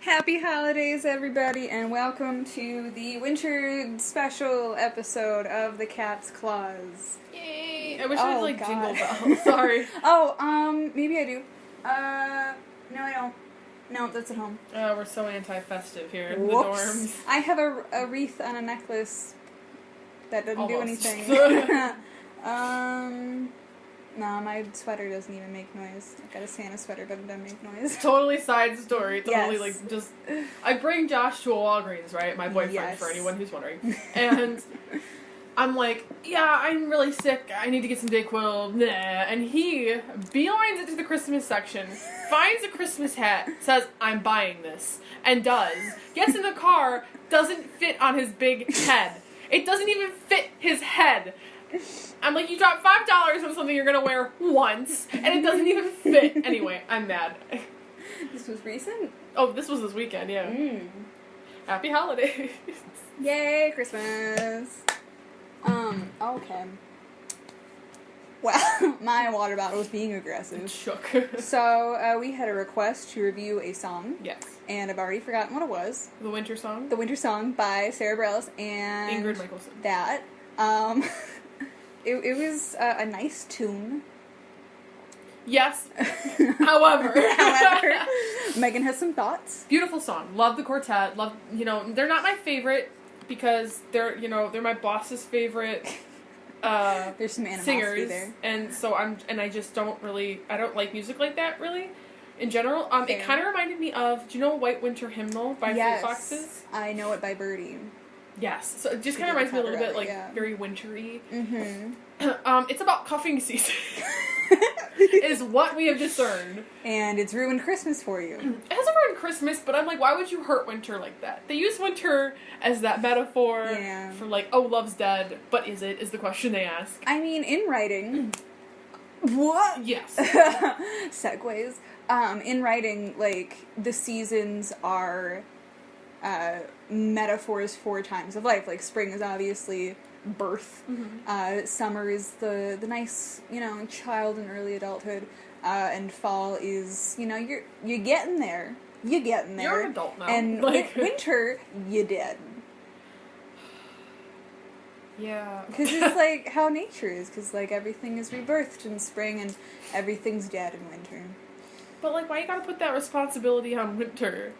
Happy holidays, everybody, and welcome to the winter special episode of The Cat's Claws. Yay! I wish I had, like, God. jingle bells. Sorry. Maybe I do. No, I don't. No, that's at home. We're so anti-festive here in Whoops. the dorms. I have a wreath on a necklace that doesn't do Almost. anything. No, my sweater doesn't even make noise. I've got a Santa sweater, but it doesn't make noise. Totally side story. Totally, Yes. like, just... I bring Josh to a Walgreens, right? My boyfriend, Yes. for anyone who's wondering. And I'm like, yeah, I'm really sick. I need to get some Dayquil. Nah. And he beelines it to the Christmas section, finds a Christmas hat, says, I'm buying this, and does. Gets in the car, doesn't fit on his big head. It doesn't even fit his head. I'm like, you dropped $5 on something you're gonna wear once, and it doesn't even fit. Anyway, I'm mad. This was recent? Oh, this was this weekend, yeah. Happy holidays. Yay, Christmas. Okay. Well, my water bottle was being aggressive. Shook. So, we had a request to review a song. Yes. And I've already forgotten what it was. The winter song? The Winter Song by Sarah Bareilles and... Ingrid Michaelson. That. It was a nice tune. Yes. However. Megan has some thoughts. Beautiful song. Love the quartet. Love, they're not my favorite because they're my boss's favorite There's some animosity singers. there. And so I don't like music like that really. In general, it kind of reminded me of, do you know White Winter Hymnal by Yes. Fleet Foxes? I know it by Birdie. Yes. So it just kind of reminds me a little bit like very wintry. Mm-hmm. It's about cuffing season. Is what we have discerned. And it's ruined Christmas for you. It hasn't ruined Christmas, but I'm like, why would you hurt winter like that? They use winter as that metaphor for like, oh, love's dead, but is it? Is the question they ask. I mean, in writing... What? Yes. Segues. In writing, like, the seasons are metaphors for times of life. Like, spring is obviously birth. Mm-hmm. Summer is the nice, child and early adulthood. And fall is, you're getting there. You're getting there. You're an adult now. And winter, you dead. Yeah. Because it's like how nature is. Because, like, everything is rebirthed in spring and everything's dead in winter. But, like, why you gotta put that responsibility on winter?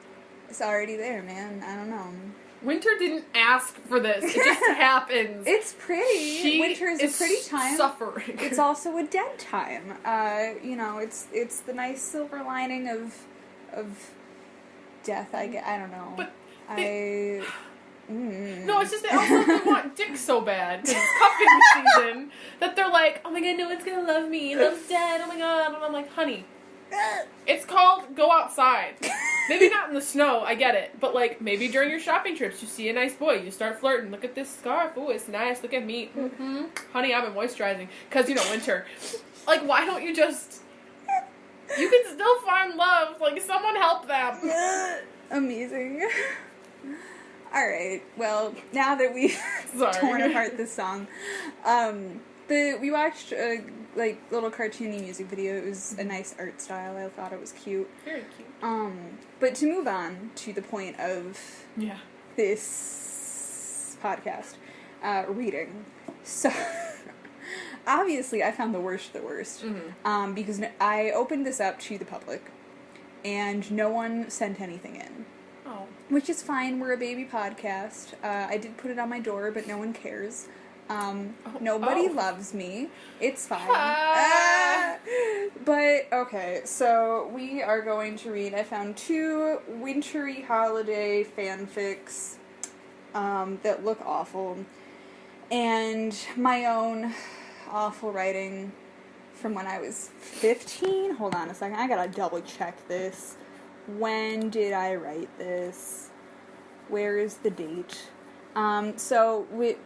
It's already there, man. I don't know. Winter didn't ask for this. It just happens. It's pretty. Winter is a pretty time. Suffering. It's also a dead time. It's the nice silver lining of death. I don't know. But No, it's just they want dick so bad because it's cuffing season that they're like, oh my god, no one's gonna love me. Love's dead. Oh my god. And I'm like, honey, it's called go outside. Maybe not in the snow, I get it. But, like, maybe during your shopping trips, you see a nice boy, you start flirting. Look at this scarf. Ooh, it's nice. Look at me. Mm-hmm. Honey, I've been moisturizing. Because, winter. Like, why don't you just... You can still find love. Like, someone help them. Amazing. Alright, well, now that we've torn apart this song, we watched a little cartoony music video. It was a nice art style. I thought it was cute. Very cute. But to move on to the point of this podcast, reading. So, obviously, I found the worst the worst. Mm-hmm. Because I opened this up to the public, and no one sent anything in. Oh. Which is fine. We're a baby podcast. I did put it on my door, but no one cares. Nobody loves me. It's fine. But, okay, so we are going to read, I found 2 wintry holiday fanfics that look awful, and my own awful writing from when I was 15. Hold on a second, I gotta double check this. When did I write this? Where is the date? So, it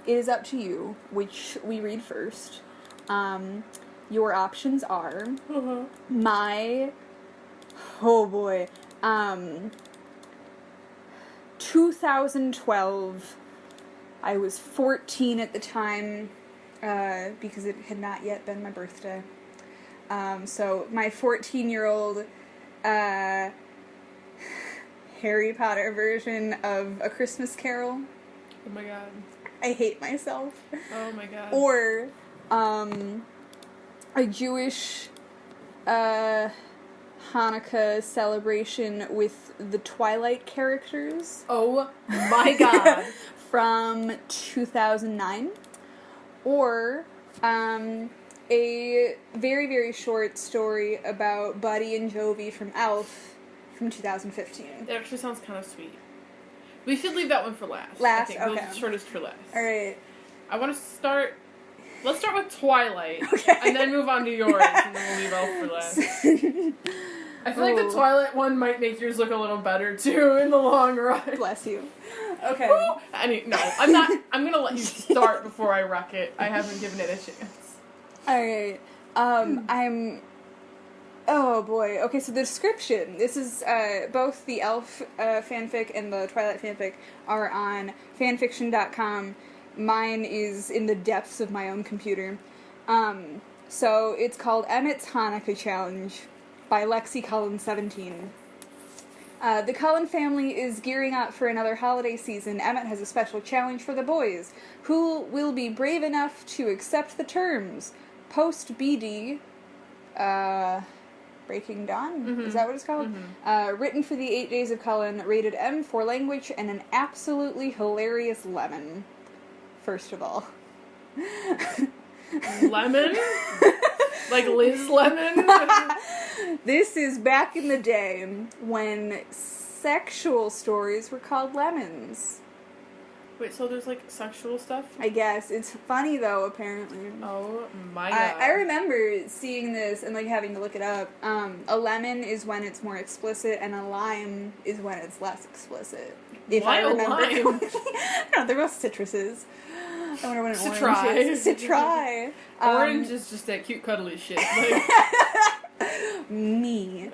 is up to you which we read first. Your options are my 2012. I was 14 at the time because it had not yet been my birthday. So my 14-year-old Harry Potter version of A Christmas Carol. Oh my god. I hate myself. Oh my god. Or a Jewish Hannukah celebration with the Twilight characters. Oh my god. From 2009. Or a very, very short story about Buddy and Jovi from Elf from 2015. It actually sounds kind of sweet. We should leave that one for last. Last? I think. Okay. The shortest for last. Alright. I want to start... Let's start with Twilight. Okay. And then move on to yours, and then we'll leave Elf for last. I feel like the Twilight one might make yours look a little better, too, in the long run. Bless you. Okay. No, I'm not... I'm gonna let you start before I wreck it. I haven't given it a chance. Alright. Oh boy. Okay, so the description. This is, both the Elf fanfic and the Twilight fanfic are on fanfiction.com. Mine is in the depths of my own computer. So it's called Emmett's Hannukah Challenge by Lexi Cullen 17. The Cullen family is gearing up for another holiday season. Emmett has a special challenge for the boys, who will be brave enough to accept the terms. Post BD, Breaking Dawn? Mm-hmm. Is that what it's called? Mm-hmm. Written for the 8 Days of Cullen, rated M for language, and an absolutely hilarious lemon. First of all. Lemon? Like Liz Lemon? This is back in the day when sexual stories were called lemons. Wait, so there's like sexual stuff? I guess. It's funny though, apparently. Oh my god. I remember seeing this and like having to look it up. A lemon is when it's more explicit and a lime is when it's less explicit. If Why I remember. a lime? I don't know, they're both citruses. I wonder what an orange Citri. is. Citri. Orange is just that cute cuddly shit. Like, Me.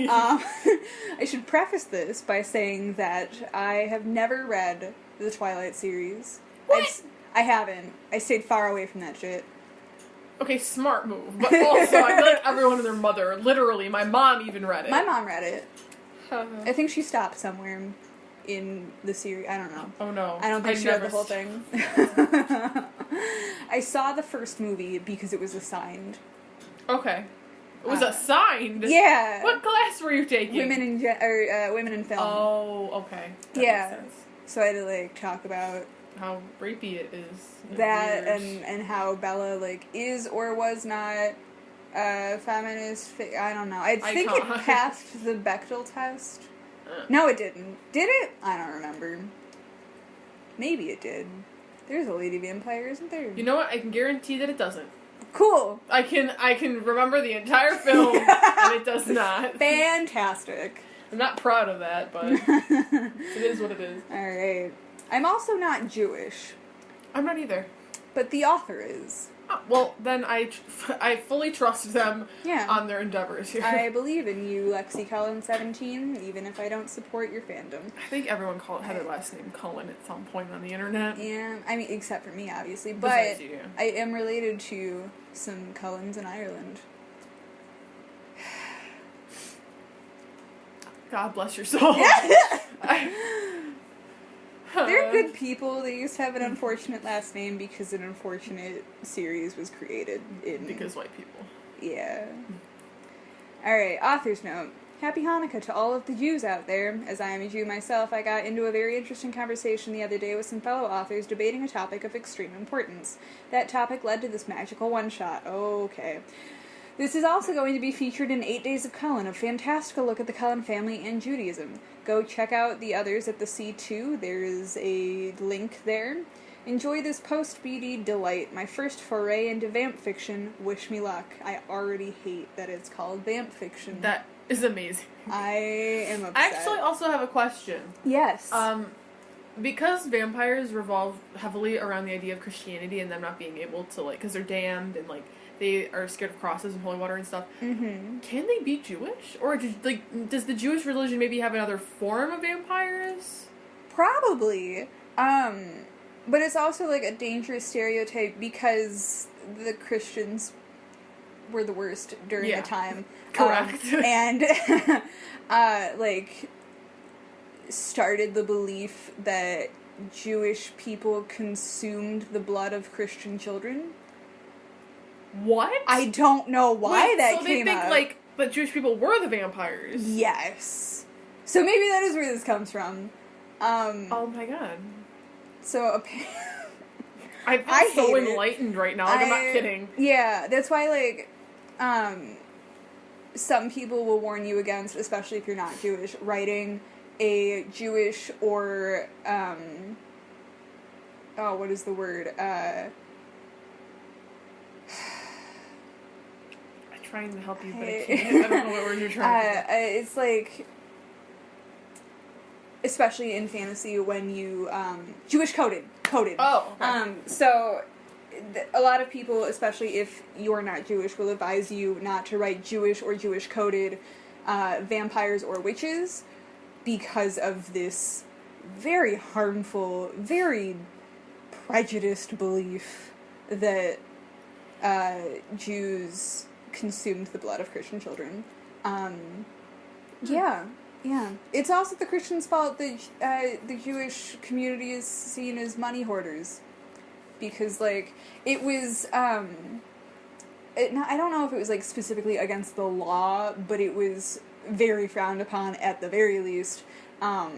I should preface this by saying that I have never read the Twilight series. What? I haven't. I stayed far away from that shit. okay, smart move. But also, I feel like everyone and their mother, literally, my mom even read it. My mom read it. I think she stopped somewhere in the series. I don't know. Oh no. I don't think she read the whole thing. I saw the first movie because it was assigned. Okay. It was assigned? Yeah. What class were you taking? Women in film. Oh, okay. That Yeah. makes sense. So I had to like talk about How rapey it is. that Weird. and how Bella like is or was not feminist. I don't know. I think it Icon. passed the Bechdel test. No, it didn't. Did it? I don't remember. Maybe it did. There's a lady vampire, isn't there? You know what? I can guarantee that it doesn't. Cool. I can remember the entire film, and it does not. Fantastic. I'm not proud of that, but it is what it is. Alright. I'm also not Jewish, I'm not either. but the author is. Oh, well, then I fully trust them Yeah. on their endeavors here. I believe in you, Lexi Cullen 17, even if I don't support your fandom. I think everyone had their last name Cullen at some point on the internet. Yeah, I mean, except for me, obviously. Besides But you. I am related to some Cullens in Ireland. God bless your soul. They're good people. They used to have an unfortunate last name because an unfortunate series was created in... Because white people. Yeah. Alright, author's note. Happy Hanukkah to all of the Jews out there. As I am a Jew myself, I got into a very interesting conversation the other day with some fellow authors debating a topic of extreme importance. That topic led to this magical one-shot. Okay. This is also going to be featured in 8 Days of Cullen, a fantastical look at the Cullen family and Judaism. Go check out the others at the C2. There is a link there. Enjoy this post-BD delight, my first foray into vamp fiction. Wish me luck. I already hate that it's called vamp fiction. That is amazing. I am upset. I actually also have a question. Yes. Because vampires revolve heavily around the idea of Christianity and them not being able to, like, because they're damned and, like, they are scared of crosses and holy water and stuff. Mm-hmm. Can they be Jewish? Or, does the Jewish religion maybe have another form of vampires? Probably. But it's also, like, a dangerous stereotype because the Christians were the worst during the time. Correct. And, like, started the belief that Jewish people consumed the blood of Christian children. What? I don't know why Wait, that so came they think, up. like, that Jewish people were the vampires. Yes. So maybe that is where this comes from. Oh my god. So I feel so enlightened right now. Like, I'm not kidding. Yeah, that's why, like, some people will warn you against, especially if you're not Jewish, writing a Jewish or, what is the word? I'm trying to help you, but I can't. I don't know what word you're trying to say. It's like, especially in fantasy, when you, Jewish coded. Oh, okay. So, a lot of people, especially if you're not Jewish, will advise you not to write Jewish or Jewish coded vampires or witches because of this very harmful, very prejudiced belief that Jews consumed the blood of Christian children. Yeah. It's also the Christians' fault that the Jewish community is seen as money hoarders. Because, like, it was, I don't know if it was, like, specifically against the law, but it was very frowned upon, at the very least,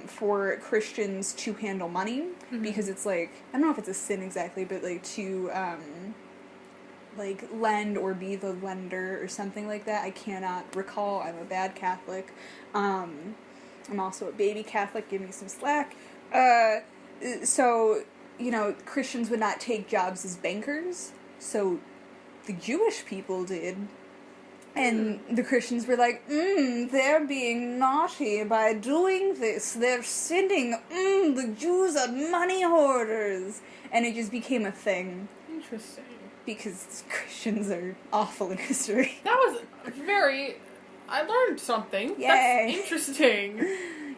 for Christians to handle money. Mm-hmm. Because it's, like, I don't know if it's a sin exactly, but, like, to, like, lend or be the lender or something like that. I cannot recall. I'm a bad Catholic. I'm also a baby Catholic. Give me some slack. So, you know, Christians would not take jobs as bankers, so the Jewish people did. And the Christians were like, they're being naughty by doing this. They're sinning. The Jews are money hoarders. And it just became a thing. Interesting. Because Christians are awful in history. That was very... I learned something. Yay. That's interesting.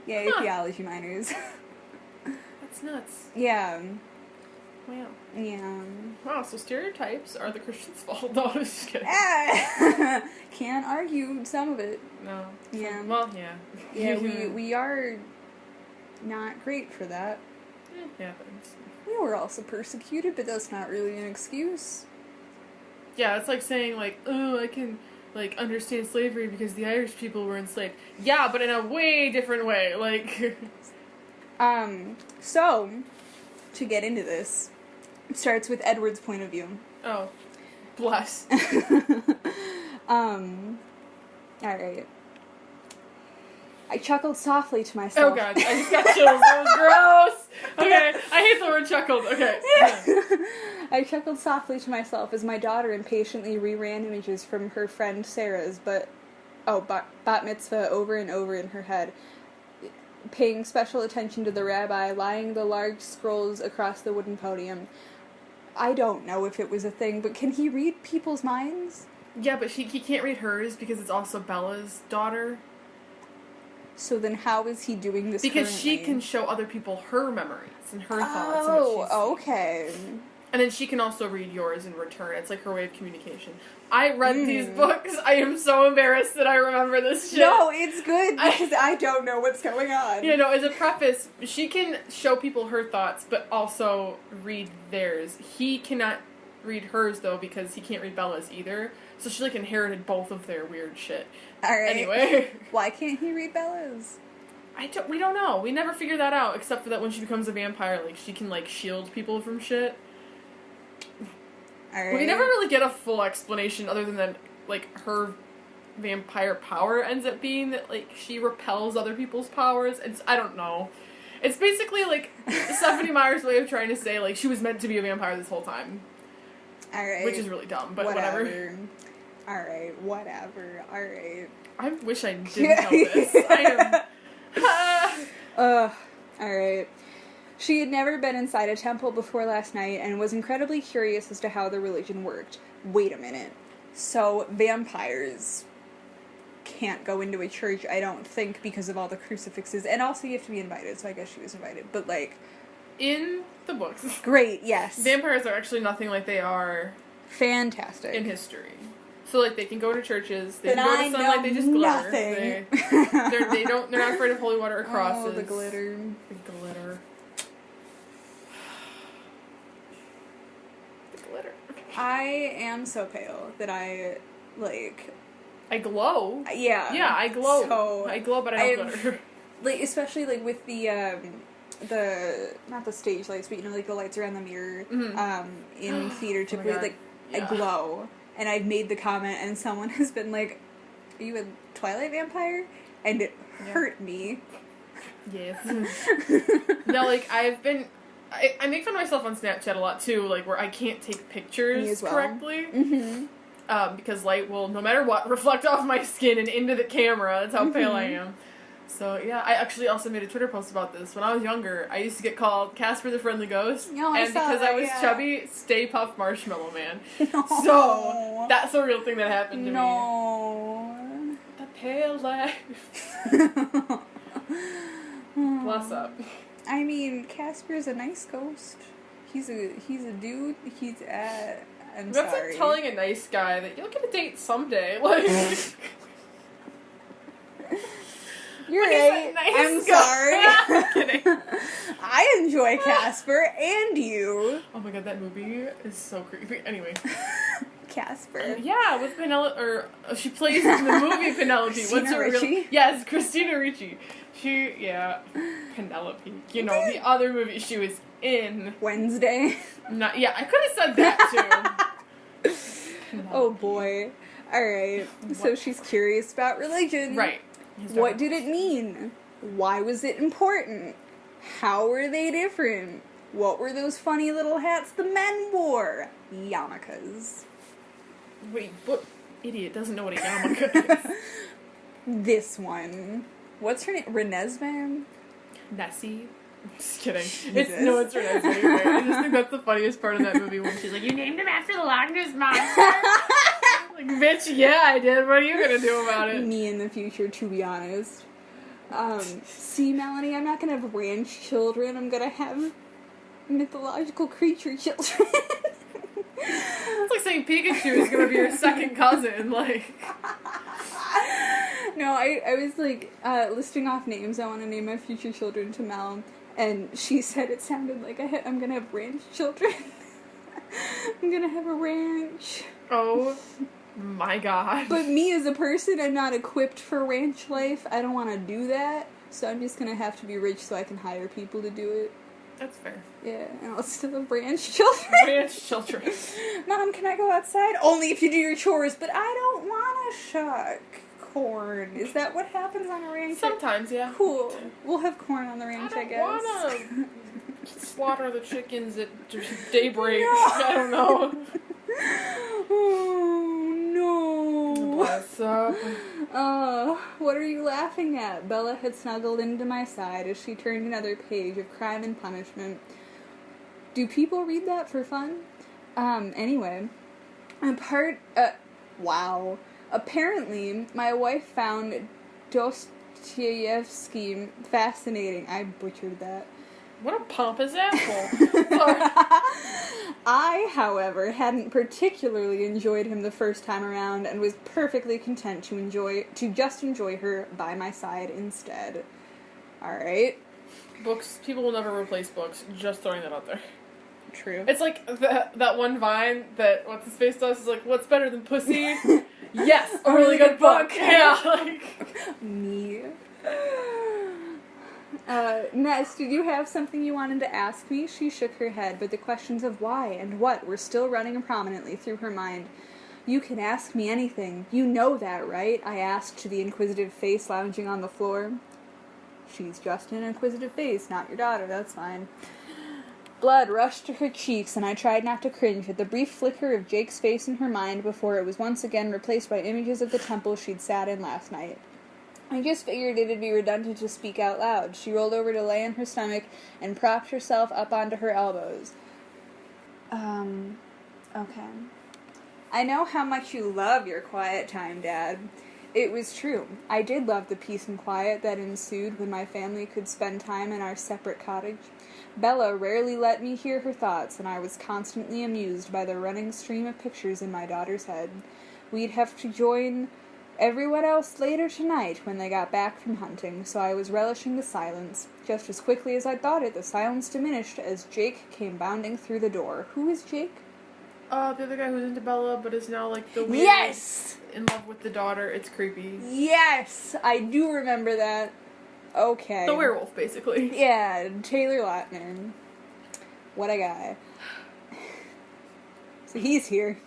Yay, theology minors. That's nuts. Yeah. Wow. Yeah. Wow, so stereotypes are the Christians' fault. No, I was just kidding. Can't argue some of it. No. Yeah. Well, yeah. Yeah, we are not great for that. It happens. We were also persecuted, but that's not really an excuse. Yeah, it's like saying, like, oh, I can, like, understand slavery because the Irish people were enslaved. Yeah, but in a way different way. Like... So, to get into this, it starts with Edward's point of view. Oh. Bless. Alright. I chuckled softly to myself. Oh god, I just got chills. That was gross! Okay, I hate the word chuckled. Okay. I chuckled softly to myself as my daughter impatiently reran images from her friend Sarah's bat mitzvah over and over in her head, paying special attention to the rabbi lying the large scrolls across the wooden podium. I don't know if it was a thing, but can he read people's minds? Yeah, but he can't read hers because it's also Bella's daughter. So then how is he doing this Because currently? she can show other people her memories and her thoughts. Oh, okay. And then she can also read yours in return. It's like her way of communication. I read these books. I am so embarrassed that I remember this shit. No, it's good because I don't know what's going on. You know, as a preface, she can show people her thoughts, but also read theirs. He cannot read hers, though, because he can't read Bella's either. So she, like, inherited both of their weird shit. Alright. Anyway. Why can't he read Bella's? We don't know. We never figured that out, except for that when she becomes a vampire, like, she can, like, shield people from shit. Alright. We never really get a full explanation other than that, like, her vampire power ends up being that, like, she repels other people's powers. I don't know. It's basically, like, Stephanie Meyer's way of trying to say, like, she was meant to be a vampire this whole time. Alright. Which is really dumb, but whatever. Alright, whatever. Alright. I wish I didn't know this. I am... Alright. She had never been inside a temple before last night and was incredibly curious as to how the religion worked. Wait a minute. So, vampires can't go into a church, I don't think, because of all the crucifixes. And also you have to be invited, so I guess she was invited. But, like... In the books. Great, yes. Vampires are actually nothing like they are... Fantastic. In history. So, like, they can go to churches, they Then can go I to sunlight, they just know glitter. nothing. They're not afraid of holy water or crosses. Oh, the glitter. The glitter. The glitter. I am so pale that I, like... I glow. Yeah. Yeah, I glow. So I glow, but I don't glitter. Like, especially, like, with the, not the stage lights, but, you know, like, the lights around the mirror, in theater, typically, like, I glow. And I've made the comment, and someone has been like, "Are you a Twilight vampire?" And it hurt me. Yes. No, like, I make fun of myself on Snapchat a lot, too, like, where I can't take pictures correctly. Mm-hmm. Because light will, no matter what, reflect off my skin and into the camera. That's how pale I am. So, yeah, I actually also made a Twitter post about this. When I was younger, I used to get called Casper the Friendly Ghost. No, and because I was chubby, Stay Puft Marshmallow Man. No. So, that's a real thing that happened to me. No. The pale life. Bless up. I mean, Casper's a nice ghost. He's a dude. I'm That's sorry. like telling a nice guy that you'll get a date someday. Like... You're right. Nice I'm sorry. I'm kidding. I enjoy Casper and you. Oh my god, that movie is so creepy. Anyway. Casper. Yeah, with Penelope, or she plays in the movie Penelope. Christina Ricci? Yes, Christina Ricci. Penelope. You know, the other movie she was in. Wednesday. I could have said that too. Oh boy. Alright. So she's curious about religion. Right. What did it mean? Why was it important? How were they different? What were those funny little hats the men wore? Yarmulkes. Wait, what idiot doesn't know what a yarmulke is? This one. What's her name? Renesmee? Nessie? I'm just kidding. Jesus. It's Renesmee. Right? I just think that's the funniest part of that movie when she's like, "You named him after the Loch Ness Monster?" Like, bitch, yeah, I did. What are you gonna do about it? Me in the future, to be honest. See, Melanie, I'm not gonna have ranch children. I'm gonna have mythological creature children. It's like saying Pikachu is gonna be your second cousin, like... No, I was, like, listing off names I want to name my future children to Mel, and she said it sounded like I'm gonna have ranch children. I'm gonna have a ranch. Oh my god. But me as a person, I'm not equipped for ranch life. I don't want to do that, so I'm just gonna have to be rich so I can hire people to do it. That's fair. Yeah, and I'll still have ranch children. Ranch children. Mom, can I go outside? Only if you do your chores, but I don't want to shuck corn. Is that what happens on a ranch? Sometimes, yeah. Cool. We'll have corn on the ranch, I guess. I don't want to slaughter the chickens at daybreak. No. I don't know. Oh, no. Bless up. What are you laughing at? Bella had snuggled into my side as she turned another page of Crime and Punishment. Do people read that for fun? Anyway. Wow. Apparently, my wife found Dostoevsky fascinating. I butchered that. What a pompous asshole. I, however, hadn't particularly enjoyed him the first time around and was perfectly content to just enjoy her by my side instead. Alright. Books, people will never replace books. Just throwing that out there. True. It's like that one Vine that What's-His-Face does is like, what's better than pussy? Yes, a really good book. Yeah, like... Me. Ness, did you have something you wanted to ask me? She shook her head, but the questions of why and what were still running prominently through her mind. You can ask me anything. You know that, right? I asked to the inquisitive face lounging on the floor. She's just an inquisitive face, not your daughter, that's fine. Blood rushed to her cheeks, and I tried not to cringe at the brief flicker of Jake's face in her mind before it was once again replaced by images of the temple she'd sat in last night. I just figured it'd be redundant to speak out loud. She rolled over to lay on her stomach and propped herself up onto her elbows. Okay. I know how much you love your quiet time, Dad. It was true. I did love the peace and quiet that ensued when my family could spend time in our separate cottage. Bella rarely let me hear her thoughts, and I was constantly amused by the running stream of pictures in my daughter's head. we'd have to join everyone else later tonight when they got back from hunting, so I was relishing the silence. Just as quickly as I'd thought it, the silence diminished as Jake came bounding through the door. Who is Jake? The other guy who's into Bella, but is now, like, the weird... Yes! In love with the daughter. It's creepy. Yes! I do remember that. Okay. The werewolf, basically. Yeah, Taylor Lautner. What a guy. So he's here.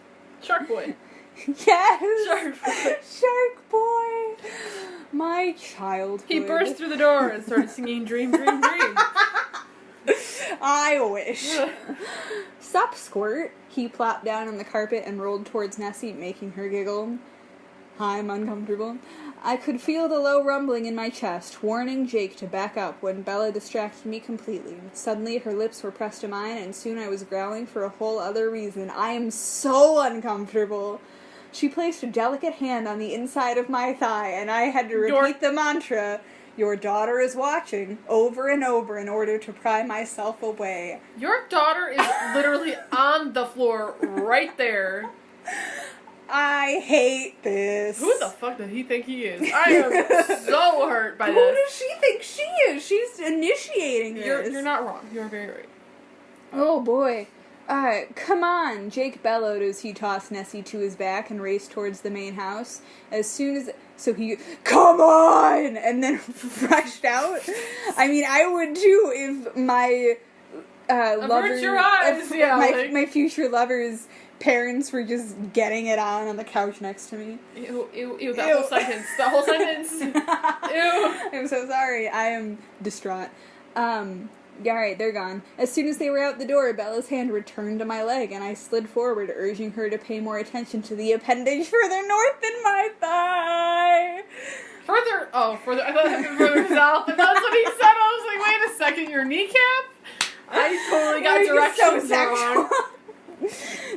Shark Boy. Yes! Shark Boy. Shark Boy! My childhood. He burst through the door and started singing Dream, Dream, Dream. I wish. Sup, Squirt? He plopped down on the carpet and rolled towards Nessie, making her giggle. I'm uncomfortable. I could feel the low rumbling in my chest, warning Jake to back up when Bella distracted me completely. Suddenly, her lips were pressed to mine, and soon I was growling for a whole other reason. I am so uncomfortable. She placed a delicate hand on the inside of my thigh, and I had to repeat the mantra, "Your daughter is watching," over and over in order to pry myself away. Your daughter is literally on the floor right there. I hate this. Who the fuck does he think he is? I am so hurt by Who this. does she think she is? She's initiating this. You're not wrong. You're very right. Oh boy. Come on, Jake bellowed as he tossed Nessie to his back and raced towards the main house. So he, come on! And then rushed out. I mean, I would too if my, lover... your eyes, my future lover's parents were just getting it on the couch next to me. Ew, that whole sentence. That whole sentence. Ew. I'm so sorry. I am distraught. Alright, they're gone. As soon as they were out the door, Bella's hand returned to my leg, and I slid forward, urging her to pay more attention to the appendage further north than my thigh. Further, I thought it was further south, and that's what he said. I was like, wait a second, your kneecap? I totally got directions wrong.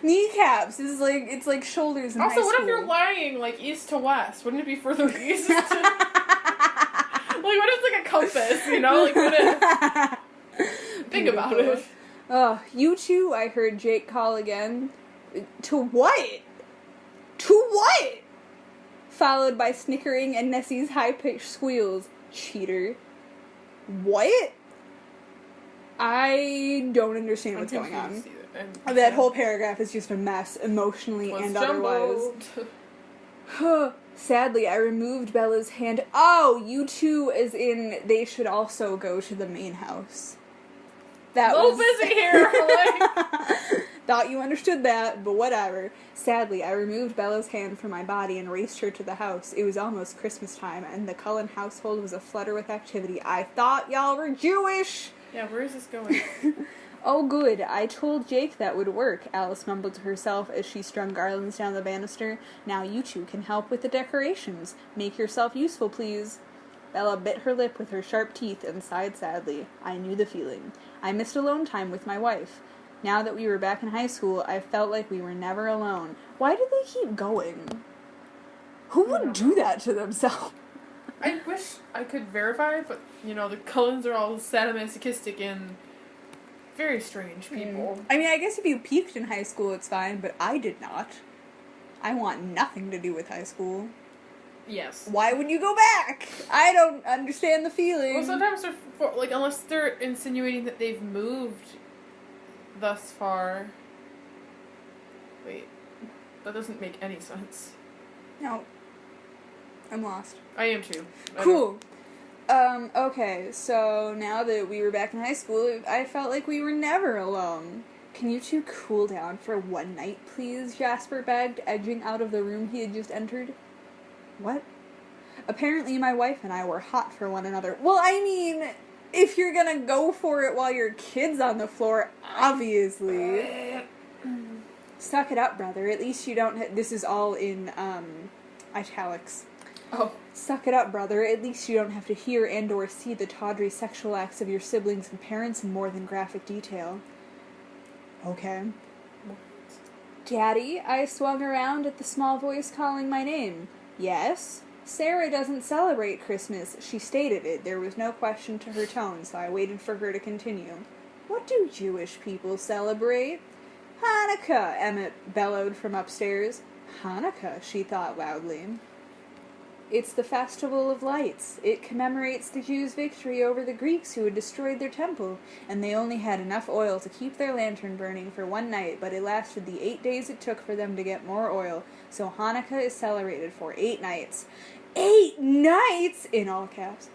Kneecaps is like, it's like shoulders in high Also, school. what if you're lying, like, east to west? Wouldn't it be further east? Like, what if it's like a compass, you know? Like, what if... Think about it. Oh, you two, I heard Jake call again. To what? To what? Followed by snickering and Nessie's high-pitched squeals. Cheater. What? I don't understand what's going on. That whole paragraph is just a mess, emotionally and otherwise. Sadly, I removed Bella's hand. Oh, you two, as in, they should also go to the main house. That was busy here. Thought you understood that, but whatever. Sadly, I removed Bella's hand from my body and raced her to the house. It was almost Christmas time, and the Cullen household was aflutter with activity. I thought y'all were Jewish! Yeah, where is this going? Oh, good. I told Jake that would work, Alice mumbled to herself as she strung garlands down the banister. Now you two can help with the decorations. Make yourself useful, please. Bella bit her lip with her sharp teeth and sighed sadly. I knew the feeling. I missed alone time with my wife. Now that we were back in high school, I felt like we were never alone. Why did they keep going? Who would do that to themselves? I wish I could verify, but, you know, the Cullens are all sadomasochistic and very strange people. I mean, I guess if you peaked in high school, it's fine, but I did not. I want nothing to do with high school. Yes. Why would you go back? I don't understand the feeling. Well, sometimes they're, like, unless they're insinuating that they've moved thus far. Wait. That doesn't make any sense. No. I'm lost. I am too. Cool. Okay, so now that we were back in high school, I felt like we were never alone. Can you two cool down for one night, please? Jasper begged, edging out of the room he had just entered. What? Apparently my wife and I were hot for one another. Well, I mean, if you're gonna go for it while your kid's on the floor, obviously. Suck it up, brother. At least you don't... This is all in, italics. Oh. Suck it up, brother. At least you don't have to hear and or see the tawdry sexual acts of your siblings and parents in more than graphic detail. Okay. Daddy, I swung around at the small voice calling my name. Yes? Sarah doesn't celebrate Christmas. She stated it. There was no question to her tone, so I waited for her to continue. What do Jewish people celebrate? Hannukah, Emmett bellowed from upstairs. Hanukkah, she thought loudly. It's the festival of lights. It commemorates the Jews' victory over the Greeks who had destroyed their temple, and they only had enough oil to keep their lantern burning for one night, but it lasted the 8 days it took for them to get more oil, so Hanukkah is celebrated for 8 nights. 8 nights! In all caps.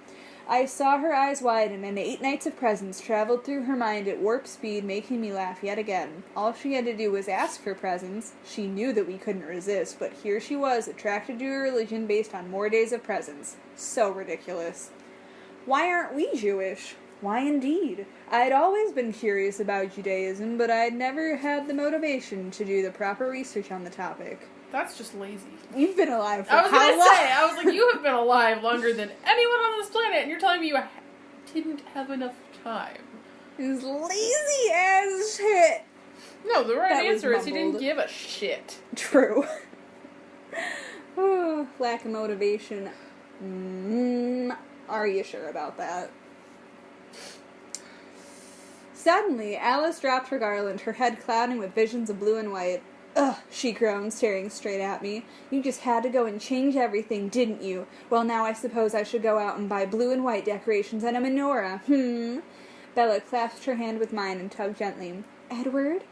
I saw her eyes widen, and 8 nights of presents traveled through her mind at warp speed, making me laugh yet again. All she had to do was ask for presents. She knew that we couldn't resist, but here she was, attracted to a religion based on more days of presents. So ridiculous. Why aren't we Jewish? Why indeed? I'd always been curious about Judaism, but I'd never had the motivation to do the proper research on the topic. That's just lazy. You've been alive for how long? I was like, you have been alive longer than anyone on this planet, and you're telling me you didn't have enough time. He's lazy as shit. No, the right answer is he didn't give a shit. True. Oh, lack of motivation. Are you sure about that? Suddenly, Alice dropped her garland, her head clouding with visions of blue and white. Ugh, she groaned, staring straight at me. You just had to go and change everything, didn't you? Well, now I suppose I should go out and buy blue and white decorations and a menorah. Bella clasped her hand with mine and tugged gently. Edward?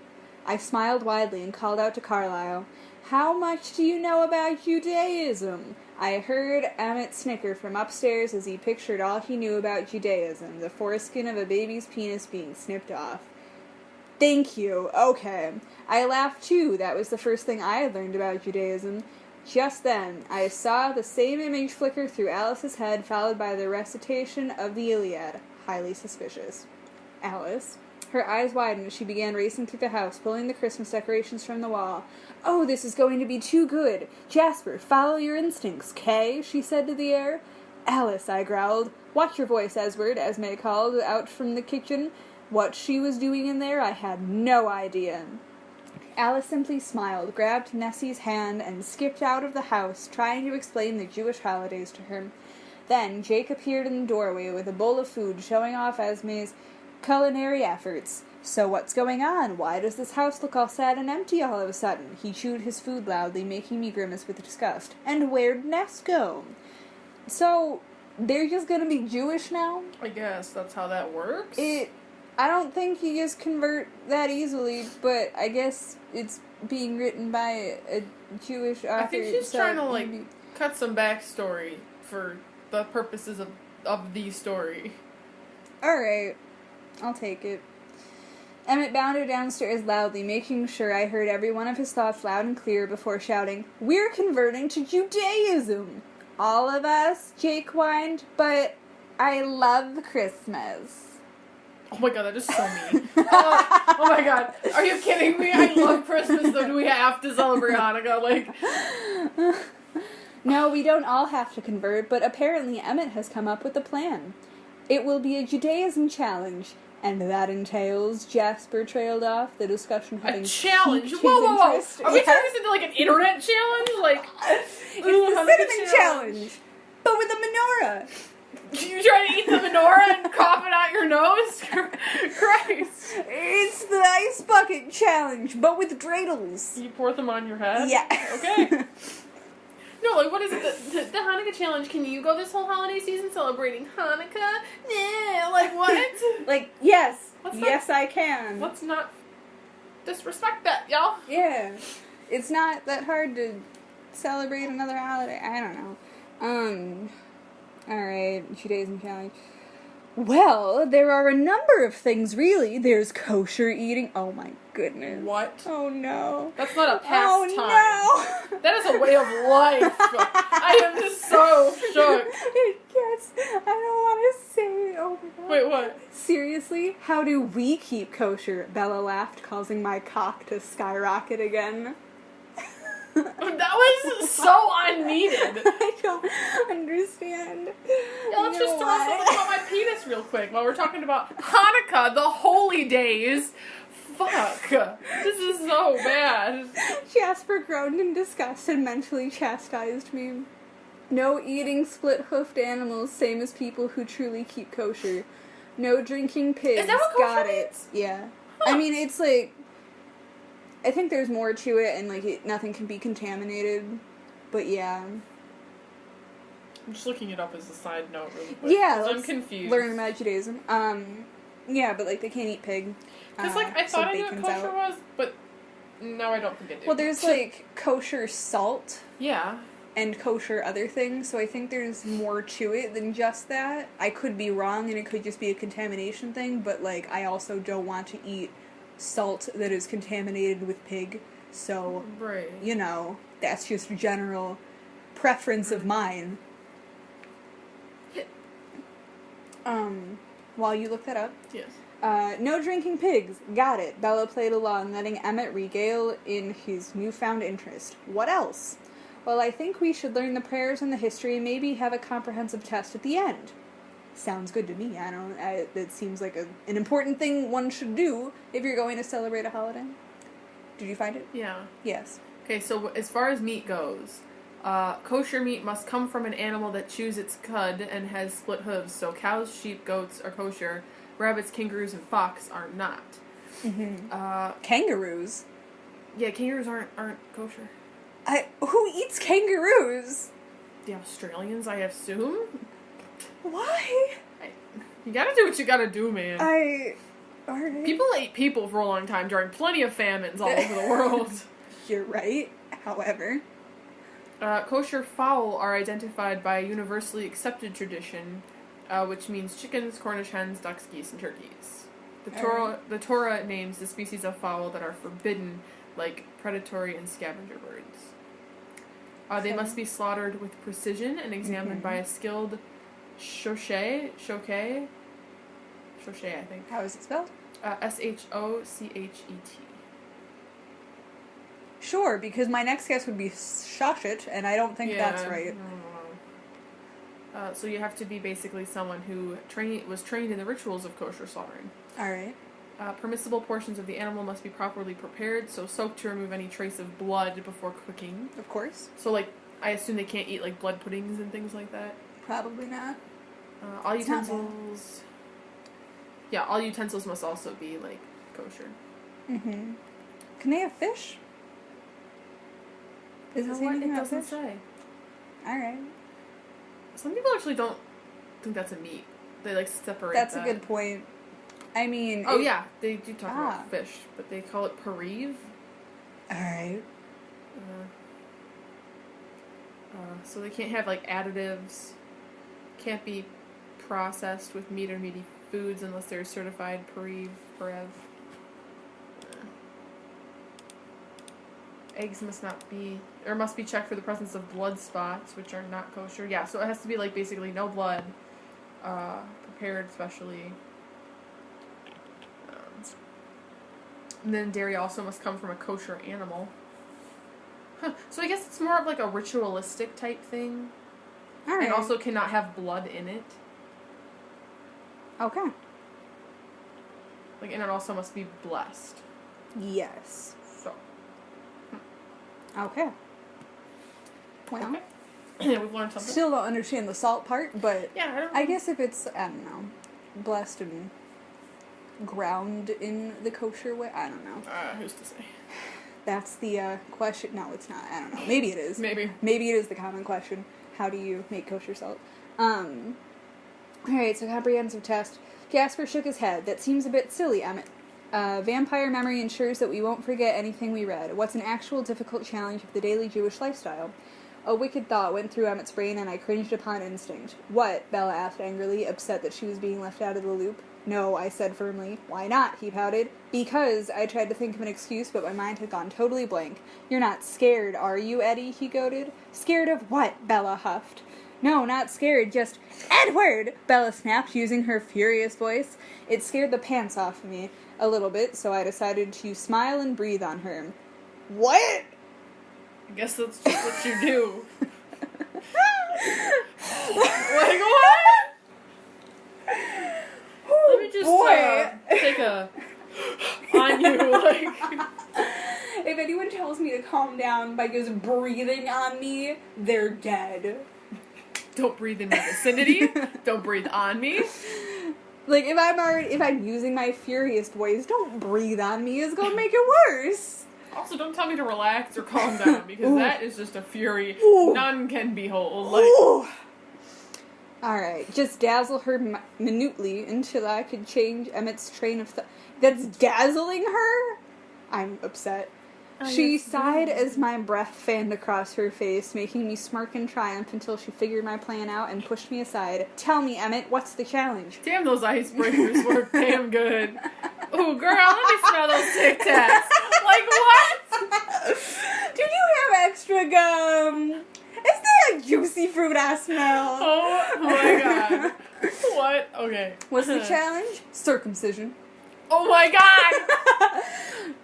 I smiled widely and called out to Carlyle. How much do you know about Judaism? I heard Emmett snicker from upstairs as he pictured all he knew about Judaism, the foreskin of a baby's penis being snipped off. Thank you. Okay. I laughed too. That was the first thing I had learned about Judaism. Just then, I saw the same image flicker through Alice's head, followed by the recitation of the Iliad. Highly suspicious. Alice. Her eyes widened as she began racing through the house, pulling the Christmas decorations from the wall. Oh, this is going to be too good. Jasper, follow your instincts, Kay, she said to the air. Alice, I growled. Watch your voice, Edward, Esme called out from the kitchen. What she was doing in there, I had no idea. Alice simply smiled, grabbed Nessie's hand, and skipped out of the house, trying to explain the Jewish holidays to her. Then Jake appeared in the doorway with a bowl of food, showing off Esme's culinary efforts. So what's going on? Why does this house look all sad and empty all of a sudden? He chewed his food loudly, making me grimace with disgust. And where'd Ness go? So, they're just gonna be Jewish now? I guess that's how that works. I don't think you just convert that easily, but I guess it's being written by a Jewish author. I think she's trying to, cut some backstory for the purposes of the story. Alright, I'll take it. Emmett bounded downstairs loudly, making sure I heard every one of his thoughts loud and clear before shouting, We're converting to Judaism! All of us, Jake whined, but I love Christmas. Oh my god, that is so mean. Oh my god, are you kidding me? I love Christmas, so do we have to celebrate Hanukkah? No, we don't all have to convert, but apparently Emmett has come up with a plan. It will be a Judaism challenge, and that entails, Jasper trailed off, the discussion having a challenge? Whoa! Are we turning this into an internet challenge? It's the cinnamon challenge, but with a menorah. You trying to eat the menorah and cough it out your nose? Christ. It's the ice bucket challenge, but with dreidels. You pour them on your head? Yeah. Okay. No, what is it? The Hanukkah challenge. Can you go this whole holiday season celebrating Hanukkah? Nah, what? Yes. Yes, I can. Let's not disrespect that, y'all. Yeah. It's not that hard to celebrate another holiday. I don't know. Alright, Judaism challenge. Well, there are a number of things, really. There's kosher eating. Oh, my goodness. What? Oh, no. That's not a pastime. Oh, no. That is a way of life. I am just so shook. Yes, I don't want to say it. Oh, my God. Wait, what? Seriously? How do we keep kosher? Bella laughed, causing my cock to skyrocket again. That was so unneeded. I don't understand. Yeah, let's just throw something about my penis real quick while we're talking about Hanukkah, the holy days. Fuck. This is so bad. Jasper groaned in disgust and mentally chastised me. No eating split-hoofed animals, same as people who truly keep kosher. No drinking pigs. Is that what kosher means? Yeah. Huh. I mean, it's like... I think there's more to it, and, like, nothing can be contaminated. But, yeah. I'm just looking it up as a side note really quick. Yeah, I'm confused. Learn about Judaism. Yeah, but, like, they can't eat pig. Because, like, I thought I knew what kosher was, but now I don't think I do. Well, there's, like, kosher salt. Yeah. And kosher other things, so I think there's more to it than just that. I could be wrong, and it could just be a contamination thing, but, like, I also don't want to eat salt that is contaminated with pig, so, right. You know, that's just a general preference of mine. While you look that up. Yes. No drinking pigs. Got it. Bella played along, letting Emmett regale in his newfound interest. What else? Well, I think we should learn the prayers and the history and maybe have a comprehensive test at the end. Sounds good to me. It seems like an important thing one should do if you're going to celebrate a holiday. Did you find it? Yeah. Yes. Okay, so as far as meat goes, kosher meat must come from an animal that chews its cud and has split hooves, so cows, sheep, goats are kosher. Rabbits, kangaroos, and fox are not. Mm-hmm. Kangaroos? Yeah, kangaroos aren't kosher. Who eats kangaroos? The Australians, I assume? Why? You gotta do what you gotta do, man. Alright. People ate people for a long time during plenty of famines all over the world. You're right, however. Kosher fowl are identified by a universally accepted tradition, which means chickens, Cornish hens, ducks, geese, and turkeys. The Torah names the species of fowl that are forbidden, like predatory and scavenger birds. They must be slaughtered with precision and examined by a skilled shochet, I think. How is it spelled? Shochet. Sure, because my next guess would be shoshet, and I don't think that's right. So you have to be basically someone who was trained in the rituals of kosher slaughtering. Alright. Permissible portions of the animal must be properly prepared, so soaked to remove any trace of blood before cooking. Of course. So, like, I assume they can't eat, like, blood puddings and things like that? Probably not. All utensils... Yeah, all utensils must also be, like, kosher. Mm-hmm. Can they have fish? Is it It doesn't say. Alright. Some people actually don't think that's a meat. They, like, separate That's that. a good point. I mean... Oh, yeah, they do talk about fish, but they call it pareve. Alright. So they can't have, like, additives. Can't be processed with meat or meaty foods unless they're certified parev. Eggs must be checked for the presence of blood spots, which are not kosher. Yeah, so it has to be, like, basically no blood, prepared specially. And then dairy also must come from a kosher animal. Huh. So I guess it's more of, like, a ritualistic type thing. Alright. And also cannot have blood in it. Okay. Like, and it also must be blessed. Yes. So. Okay. Well, Okay. We've learned something. Still don't understand the salt part, but Yeah, I guess if it's, I don't know, blessed and ground in the kosher way, I don't know. Who's to say? That's the question. No, it's not. I don't know. Maybe it is. Maybe. Maybe it is the common question. How do you make kosher salt? Alright, so comprehensive test. Jasper shook his head. That seems a bit silly, Emmett. Vampire memory ensures that we won't forget anything we read. What's an actual difficult challenge of the daily Jewish lifestyle? A wicked thought went through Emmett's brain, and I cringed upon instinct. What? Bella asked angrily, upset that she was being left out of the loop. No, I said firmly. Why not? He pouted. Because I tried to think of an excuse, but my mind had gone totally blank. You're not scared, are you, Eddie? He goaded. Scared of what? Bella huffed. No, not scared, just Edward! Bella snapped, using her furious voice. It scared the pants off of me a little bit, so I decided to smile and breathe on her. What? I guess that's just what you do. Like, what? Let me just take a on you, like. If anyone tells me to calm down by just breathing on me, they're dead. Don't breathe in my vicinity. Don't breathe on me. Like, if I'm using my furious voice, don't breathe on me. It's gonna make it worse. Also, don't tell me to relax or calm down, because that is just a fury none can behold. Like, alright, just dazzle her minutely until I could change Emmett's train of thought. That's dazzling her? I'm upset. She sighed as my breath fanned across her face, making me smirk in triumph until she figured my plan out and pushed me aside. Tell me, Emmett, what's the challenge? Damn, those icebreakers work damn good. Ooh, girl, let me smell those Tic Tacs. Like, what? Did you have extra gum? Is that a juicy fruit I smell? Oh my god. What? Okay. What's the challenge? Circumcision. Oh my god!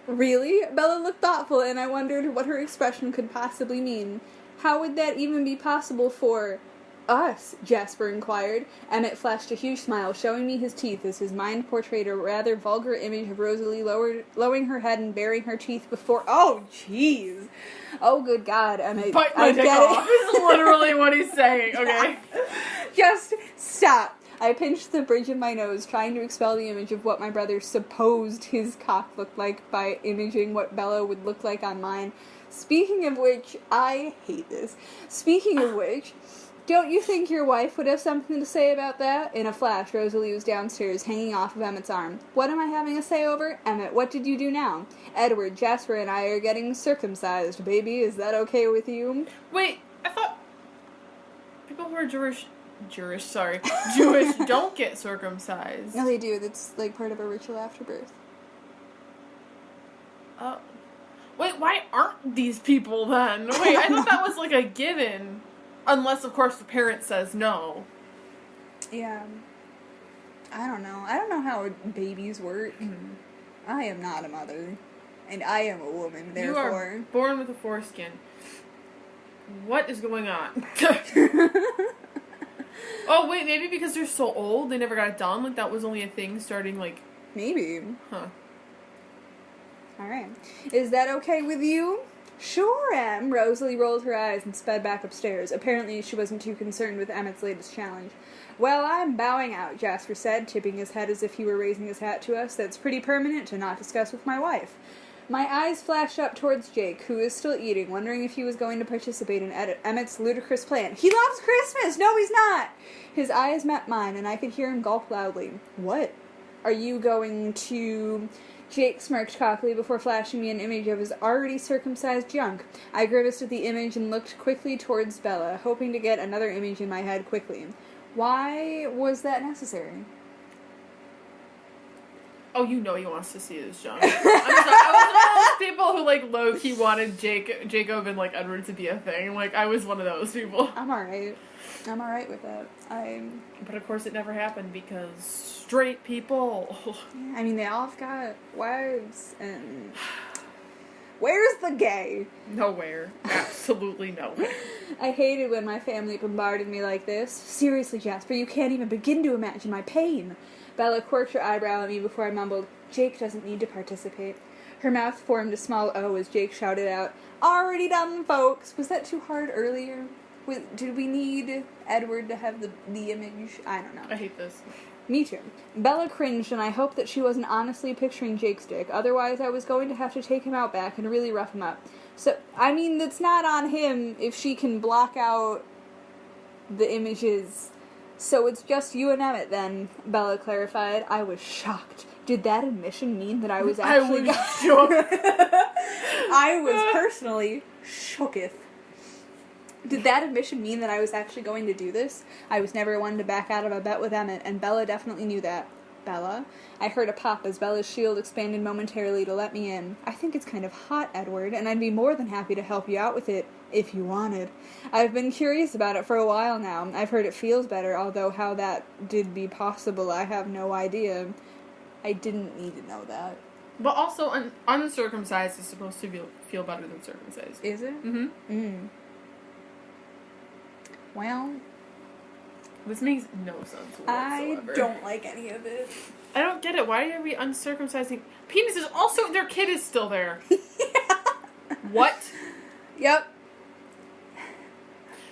Really? Bella looked thoughtful, and I wondered what her expression could possibly mean. How would that even be possible for us? Jasper inquired. Emmett flashed a huge smile, showing me his teeth as his mind portrayed a rather vulgar image of Rosalie lowering her head and baring her teeth before... Oh, jeez. Oh, good God, Emmett. Bite my dick off is literally what he's saying, okay? Just stop. I pinched the bridge of my nose, trying to expel the image of what my brother supposed his cock looked like by imaging what Bella would look like on mine. Speaking of which, I hate this. Speaking of which, don't you think your wife would have something to say about that? In a flash, Rosalie was downstairs, hanging off of Emmett's arm. What am I having a say over? Emmett, what did you do now? Edward, Jasper, and I are getting circumcised, baby. Is that okay with you? Wait, I thought people who are Jewish don't get circumcised. No, they do. That's like part of a ritual after birth. Oh. Wait, why aren't these people then? Wait, I thought that was like a given. Unless, of course, the parent says no. Yeah. I don't know. I don't know how babies work. Mm-hmm. I am not a mother. And I am a woman, therefore. You are born with a foreskin. What is going on? Oh, wait, maybe because they're so old, they never got it done? Like, that was only a thing starting, like... Maybe. Huh. Alright. Is that okay with you? Sure am. Rosalie rolled her eyes and sped back upstairs. Apparently she wasn't too concerned with Emmett's latest challenge. Well, I'm bowing out, Jasper said, tipping his head as if he were raising his hat to us. That's pretty permanent to not discuss with my wife. My eyes flashed up towards Jake, who was still eating, wondering if he was going to participate in Emmett's ludicrous plan. He loves Christmas! No, he's not! His eyes met mine, and I could hear him gulp loudly. What? Are you going to... Jake smirked cockily before flashing me an image of his already circumcised junk. I grimaced at the image and looked quickly towards Bella, hoping to get another image in my head quickly. Why was that necessary? Oh, you know he wants to see his junk. I'm sorry, I was one of those people who, like, low-key wanted Jacob and, like, Edward to be a thing. Like, I was one of those people. I'm alright. I'm alright with that. But, of course, it never happened because straight people. I mean, they all have got wives, and... Where's the gay? Nowhere. Absolutely nowhere. I hated when my family bombarded me like this. Seriously, Jasper, you can't even begin to imagine my pain. Bella quirked her eyebrow at me before I mumbled, Jake doesn't need to participate. Her mouth formed a small O as Jake shouted out, Already done, folks! Was that too hard earlier? Did we need Edward to have the image? I don't know. I hate this. Me too. Bella cringed, and I hoped that she wasn't honestly picturing Jake's dick. Otherwise, I was going to have to take him out back and really rough him up. So, I mean, it's not on him if she can block out the images. So it's just you and Emmett, then, Bella clarified. I was shocked. Did that admission mean that I was actually... shook. I was personally shooketh. Did that admission mean that I was actually going to do this? I was never one to back out of a bet with Emmett, and Bella definitely knew that. Bella? I heard a pop as Bella's shield expanded momentarily to let me in. I think it's kind of hot, Edward, and I'd be more than happy to help you out with it, if you wanted. I've been curious about it for a while now. I've heard it feels better, although how that did be possible, I have no idea. I didn't need to know that. But also, uncircumcised is supposed to feel better than circumcised. Is it? Mm-hmm. Mm. Well... This makes no sense whatsoever. I don't like any of it. I don't get it. Why are we uncircumcising penises? Also, their kid is still there. Yeah. What? Yep.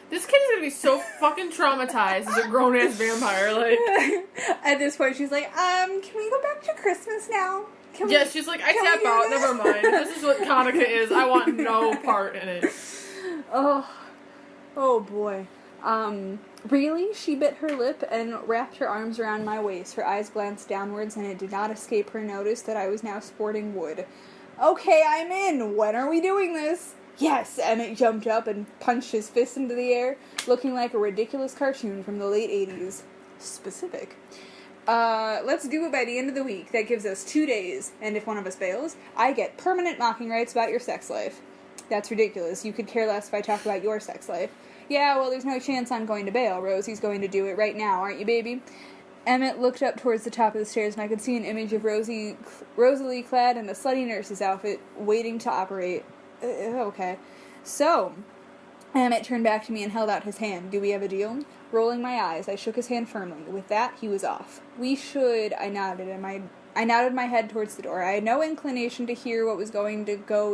This kid is gonna be so fucking traumatized as a grown-ass vampire, like... At this point, she's like, can we go back to Christmas now? Yeah, she's like, I tap out, never mind. This is what Hannukah is. I want no part in it. Oh boy. Really? She bit her lip and wrapped her arms around my waist. Her eyes glanced downwards, and it did not escape her notice that I was now sporting wood. Okay, I'm in. When are we doing this? Yes! Emmett jumped up and punched his fist into the air, looking like a ridiculous cartoon from the late 80s. Specific. Let's do it by the end of the week. That gives us 2 days, and if one of us fails, I get permanent mocking rights about your sex life. That's ridiculous. You could care less if I talk about your sex life. Yeah, well, there's no chance I'm going to bail. Rosie's going to do it right now, aren't you, baby? Emmett looked up towards the top of the stairs, and I could see an image of Rosalie clad in a slutty nurse's outfit, waiting to operate. Okay. So, Emmett turned back to me and held out his hand. Do we have a deal? Rolling my eyes, I shook his hand firmly. With that, he was off. We should, I nodded, I nodded my head towards the door. I had no inclination to hear what was going to go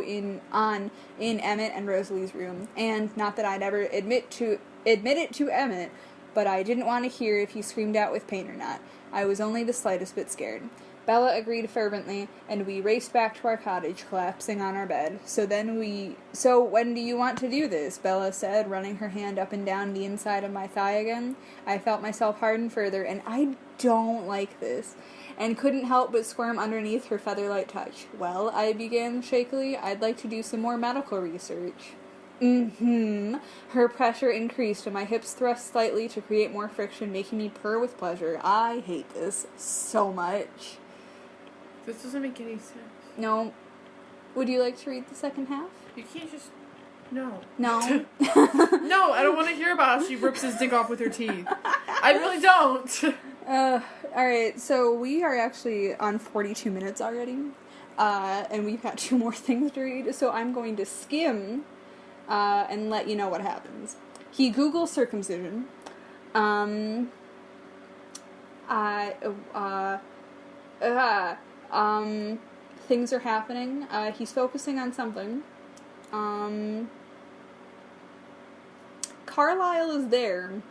on in Emmett and Rosalie's room, and not that I'd ever admit it to Emmett, but I didn't want to hear if he screamed out with pain or not. I was only the slightest bit scared. Bella agreed fervently, and we raced back to our cottage, collapsing on our bed. So when do you want to do this? Bella said, running her hand up and down the inside of my thigh again. I felt myself harden further, and I don't like this, and couldn't help but squirm underneath her feather-light touch. Well, I began shakily, I'd like to do some more medical research. Her pressure increased, and my hips thrust slightly to create more friction, making me purr with pleasure. I hate this so much. This doesn't make any sense. No. Would you like to read the second half? You can't just... No. No. No, I don't want to hear about how she rips his dick off with her teeth. I really don't. Alright, so we are actually on 42 minutes already, and we've got 2 more things to read, so I'm going to skim, and let you know what happens. He Googles circumcision. Things are happening. He's focusing on something. Carlisle is there.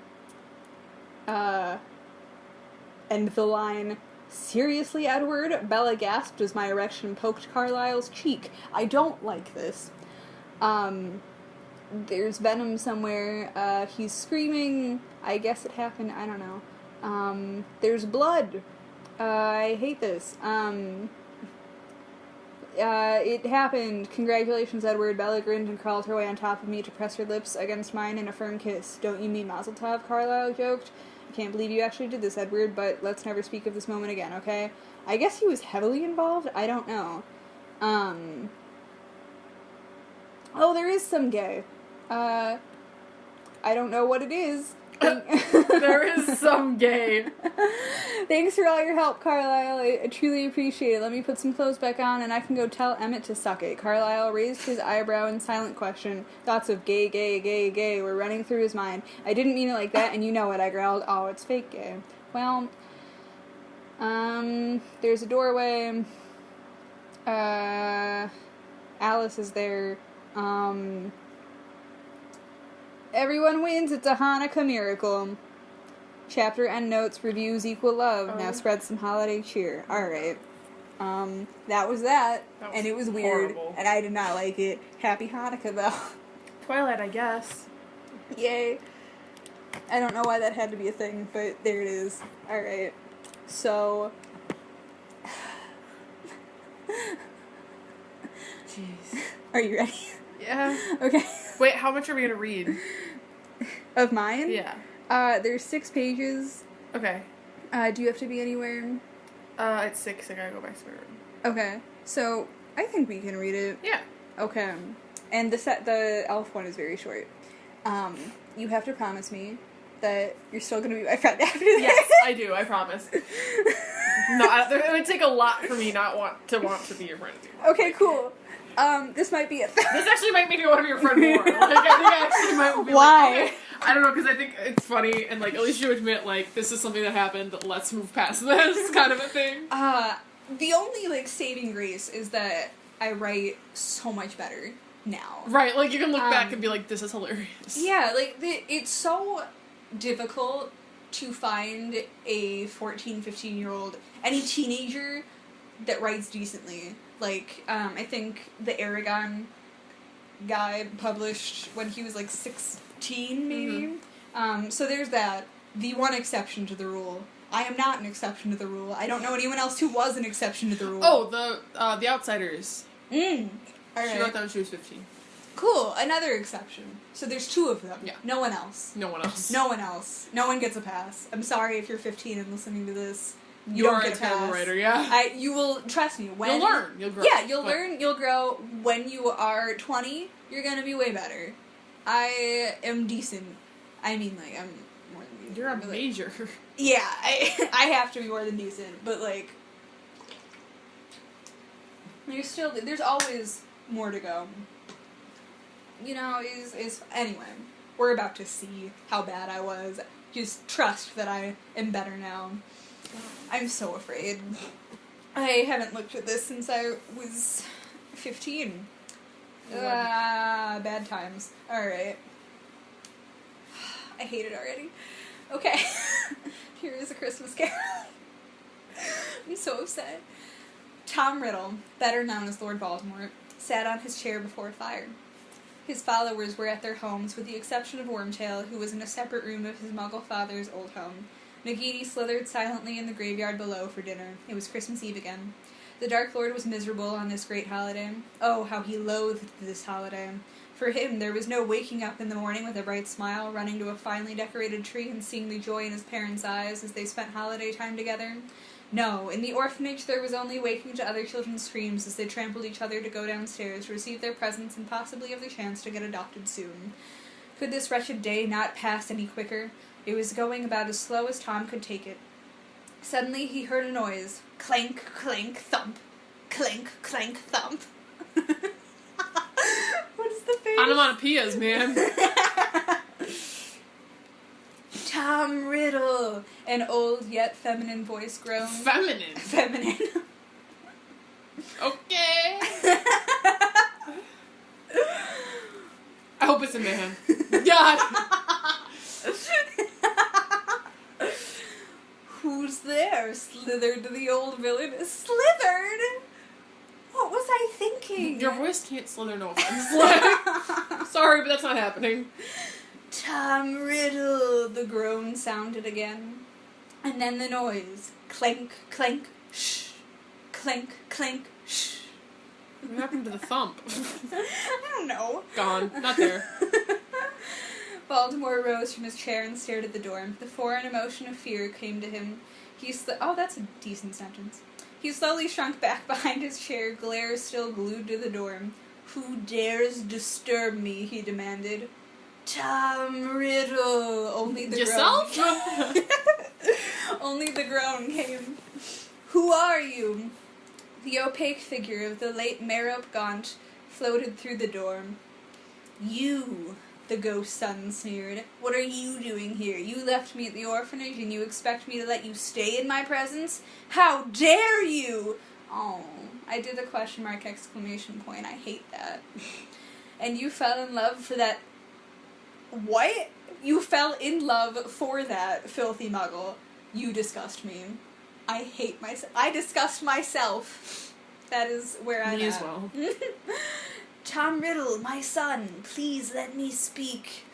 And the line, "Seriously, Edward?" Bella gasped as my erection poked Carlisle's cheek. I don't like this. There's venom somewhere. He's screaming. I guess it happened. I don't know. There's blood. I hate this. It happened. Congratulations, Edward. Bella grinned and crawled her way on top of me to press her lips against mine in a firm kiss. Don't you mean Mazel Tov? Carlisle joked. I can't believe you actually did this, Edward, but let's never speak of this moment again, okay? I guess he was heavily involved? I don't know. Oh, there is some gay. I don't know what it is. There is some gay. Thanks for all your help, Carlisle. I truly appreciate it. Let me put some clothes back on and I can go tell Emmett to suck it. Carlisle raised his eyebrow in silent question. Thoughts of gay, gay, gay, gay were running through his mind. I didn't mean it like that, and you know it, I growled. Oh, it's fake gay. Well, there's a doorway. Alice is there. Everyone wins, it's a Hannukah miracle. Chapter endnotes, reviews equal love. Now spread some holiday cheer. Alright. That was that. And it was weird. Horrible. And I did not like it. Happy Hannukah, though. Twilight, I guess. Yay. I don't know why that had to be a thing, but there it is. Alright. So... Jeez. Are you ready? Yeah. Okay. Wait, how much are we gonna read? Of mine? Yeah. There's 6 pages. Okay. Do you have to be anywhere? It's 6, I gotta go back to my room. Okay. So, I think we can read it. Yeah. Okay. And the elf one is very short. You have to promise me that you're still gonna be my friend after this. Yes, I do, I promise. No, it would take a lot for me not want to be your friend anymore. Okay, cool. This might be it. This actually might make me want to be your friend more. Like, I think I actually might be Why? like, okay. I don't know, because I think it's funny, and, like, at least you admit, like, this is something that happened, let's move past this kind of a thing. The only, like, saving grace is that I write so much better now. Right, like, you can look back and be like, this is hilarious. Yeah, like, it's so difficult to find a 14, 15-year-old, any teenager, that writes decently. Like, I think the Aragon guy published when he was like 16, maybe. So there's that. The one exception to the rule. I am not an exception to the rule. I don't know anyone else who was an exception to the rule. Oh, the Outsiders. All right. She wrote that when she was 15. Cool, another exception. So there's 2 of them. Yeah. No one else. No one else. No one else. No one gets a pass. I'm sorry if you're 15 and listening to this. You You're don't get a a terrible pass. writer, yeah. You will, trust me, when... You'll learn. You'll grow. Yeah, you'll learn, you'll grow. When you are 20, you're gonna be way better. I am decent. I mean, like, I'm more than decent. You're a but, like, major. yeah, I have to be more than decent, but, like... There's always more to go. You know, anyway, we're about to see how bad I was. Just trust that I am better now. I'm so afraid. I haven't looked at this since I was 15. Bad times. Alright. I hate it already. Okay. Here is A Christmas Carol. I'm so upset. Tom Riddle, better known as Lord Voldemort, sat on his chair before a fire. His followers were at their homes, with the exception of Wormtail, who was in a separate room of his Muggle father's old home. Nagini slithered silently in the graveyard below for dinner. It was Christmas Eve again. The Dark Lord was miserable on this great holiday. Oh, how he loathed this holiday. For him, there was no waking up in the morning with a bright smile, running to a finely decorated tree and seeing the joy in his parents' eyes as they spent holiday time together. No, in the orphanage there was only waking to other children's screams as they trampled each other to go downstairs to receive their presents and possibly have the chance to get adopted soon. Could this wretched day not pass any quicker? It was going about as slow as Tom could take it. Suddenly he heard a noise. Clank, clank, thump. Clank, clank, thump. What is the face? Onomatopoeias, man. Tom Riddle! An old yet feminine voice groaned. Feminine. Feminine. Okay. I hope it's a man. God. Who's there? Slithered the old villain. Slithered? What was I thinking? Your voice can't slither, no offense. Like, sorry, but that's not happening. Tom Riddle, the groan sounded again. And then the noise. Clank, clank, shh. Clank, clank, shh. What happened to the thump? I don't know. Gone. Not there. Baltimore rose from his chair and stared at the door. The foreign emotion of fear came to him. Oh, that's a decent sentence. He slowly shrunk back behind his chair, glare still glued to the door. Who dares disturb me? He demanded. Tom Riddle. Only the Yourself? groan. Only the groan came. Who are you? The opaque figure of the late Merope Gaunt floated through the door. You, the ghost son sneered. What are you doing here? You left me at the orphanage and you expect me to let you stay in my presence? How dare you? Oh, I did the question mark exclamation point. I hate that. And you fell in love for that... What? You fell in love for that, filthy muggle. You disgust me. I hate myself. I disgust myself. That is where I'm at. Me as well. Tom Riddle, my son, please let me speak.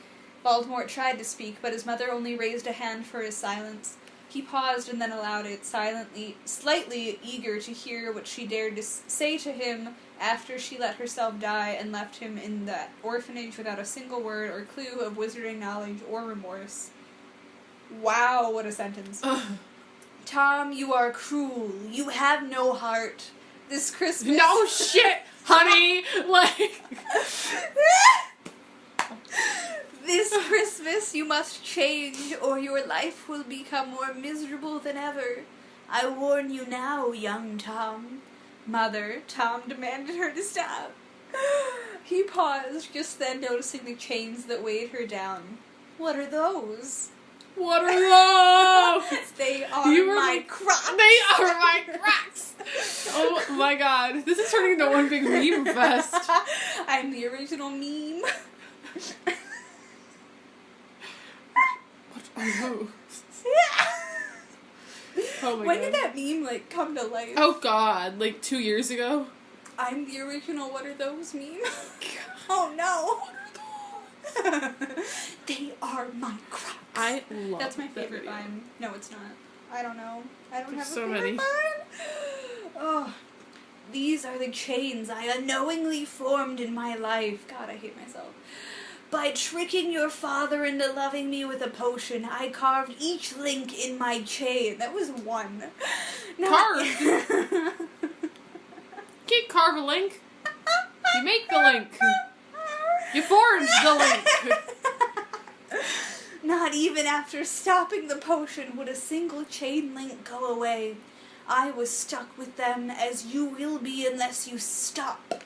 Voldemort tried to speak, but his mother only raised a hand for his silence. He paused and then allowed it, silently, slightly eager to hear what she dared to say to him after she let herself die and left him in the orphanage without a single word or clue of wizarding knowledge or remorse. Wow, what a sentence. Tom, you are cruel. You have no heart. This Christmas... No shit, honey! Like... This Christmas you must change, or your life will become more miserable than ever. I warn you now, young Tom. Mother, Tom demanded her to stop. He paused, just then noticing the chains that weighed her down. What are those? What are those? They are my Crocs. They are my Crocs. Oh my god. This is turning into one big meme fest. I'm the original meme. What are those? Oh my When god. did that meme, like, come to life? Oh god, like 2 years ago? I'm the original what are those meme? Oh no. They are my Crocs. I love That's my that favorite video. vine. No, it's not. I don't know. I don't There's have so a favorite many. vine. Oh, these are the chains I unknowingly formed in my life. God, I hate myself. By tricking your father into loving me with a potion, I carved each link in my chain. That was one. Carved? Can't carve a link. You make the link. You forged the link. Not even after stopping the potion would a single chain link go away. I was stuck with them as you will be unless you stop.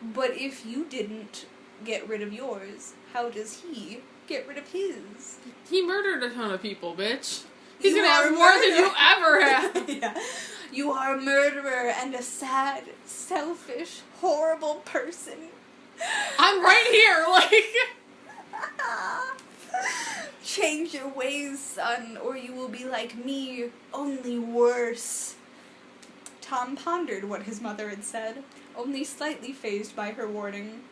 But if you didn't get rid of yours, how does he get rid of his? He murdered a ton of people, bitch. He's You gonna are have a more than murderer. you ever had. Yeah. You are a murderer and a sad, selfish, horrible person. I'm right here, like... Change your ways, son, or you will be like me, only worse. Tom pondered what his mother had said, only slightly fazed by her warning.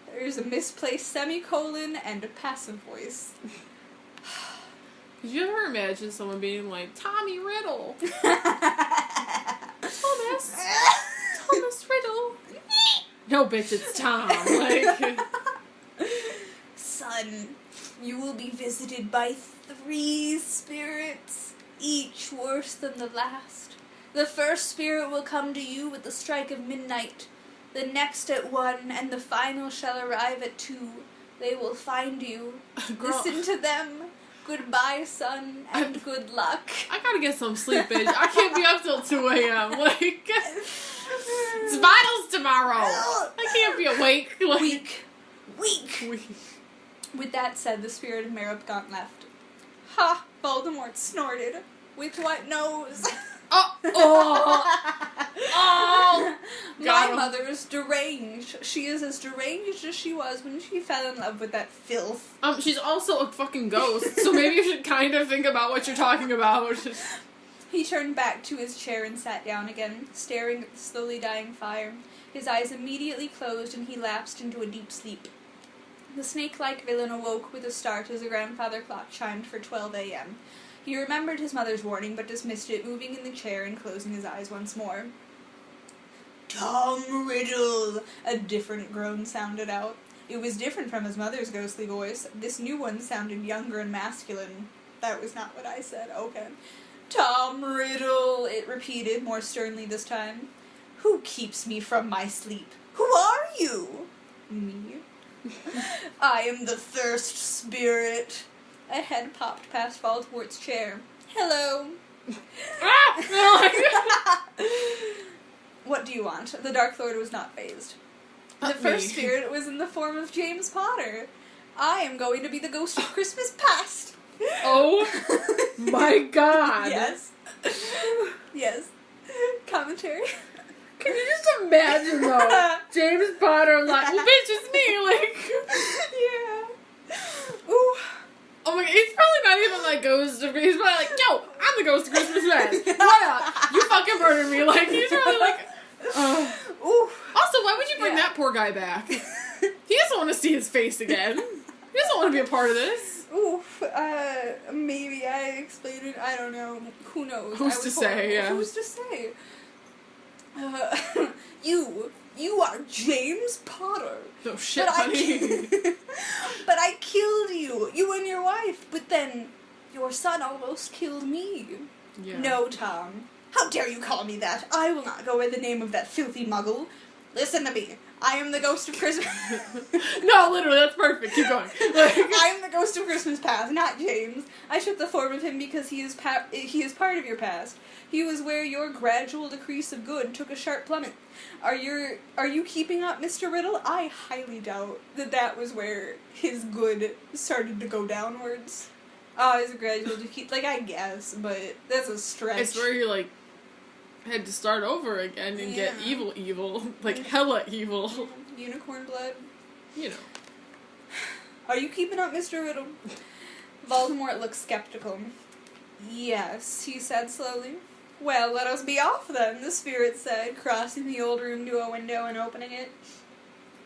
There's a misplaced semicolon and a passive voice. Could you ever imagine someone being like, Tommy Riddle? Thomas Riddle. No, bitch, it's Tom. Like... Son, you will be visited by 3 spirits, each worse than the last. The first spirit will come to you with the strike of midnight, the next at 1, and the final shall arrive at 2. They will find you. Girl, Listen to them. Goodbye, son, and good luck. I gotta get some sleep, bitch. I can't be up till 2 a.m. Like, it's finals tomorrow. I can't be awake. Like, Weak. With that said, the spirit of Merop left. Ha! Voldemort snorted. With what nose? Oh! My Got him. mother is deranged. She is as deranged as she was when she fell in love with that filth. She's also a fucking ghost, so maybe you should kind of think about what you're talking about. He turned back to his chair and sat down again, staring at the slowly dying fire. His eyes immediately closed and he lapsed into a deep sleep. The snake-like villain awoke with a start as a grandfather clock chimed for 12 a.m. He remembered his mother's warning, but dismissed it, moving in the chair and closing his eyes once more. Tom Riddle! A different groan sounded out. It was different from his mother's ghostly voice. This new one sounded younger and masculine. That was not what I said. Okay. Tom Riddle, it repeated, more sternly this time. Who keeps me from my sleep? Who are you? Me. I am the thirst spirit. A head popped past Voldemort's chair. Hello. What do you want? The Dark Lord was not fazed. The first spirit was in the form of James Potter. I am going to be the ghost of Christmas past. Oh my god. Yes. Yes. Commentary. Can you just imagine though? James Potter like, well bitch, it's me, like. Yeah. Ooh. Oh my god, he's probably not even like ghost of He's probably like, yo, I'm the ghost of Christmas past. What up? You fucking murdered me. Like, he's probably like, Ooh. Also, why would you bring Yeah. that poor guy back? He doesn't want to see his face again. He doesn't want to be a part of this. Oof. Maybe I explained it. I don't know. Who knows? Who's to say, yeah. Who's to say? You are James Potter. No shit, But honey. But I killed you and your wife. But then your son almost killed me. Yeah. No, Tom. How dare you call me that? I will not go by the name of that filthy muggle. Listen to me. I am the ghost of Christmas. No, literally, that's perfect. Keep going. Like, I am the ghost of Christmas past, not James. I took the form of him because he is part of your past. He was where your gradual decrease of good took a sharp plummet. Are you keeping up, Mr. Riddle? I highly doubt that was where his good started to go downwards. Is a gradual decrease. Like, I guess, but that's a stretch. it's where he, like, had to start over again and get Yeah. evil. Like, hella evil. Unicorn blood. You know. Are you keeping up, Mr. Riddle? Voldemort looked skeptical. Yes, he said slowly. Well, let us be off then, the spirit said, crossing the old room to a window and opening it.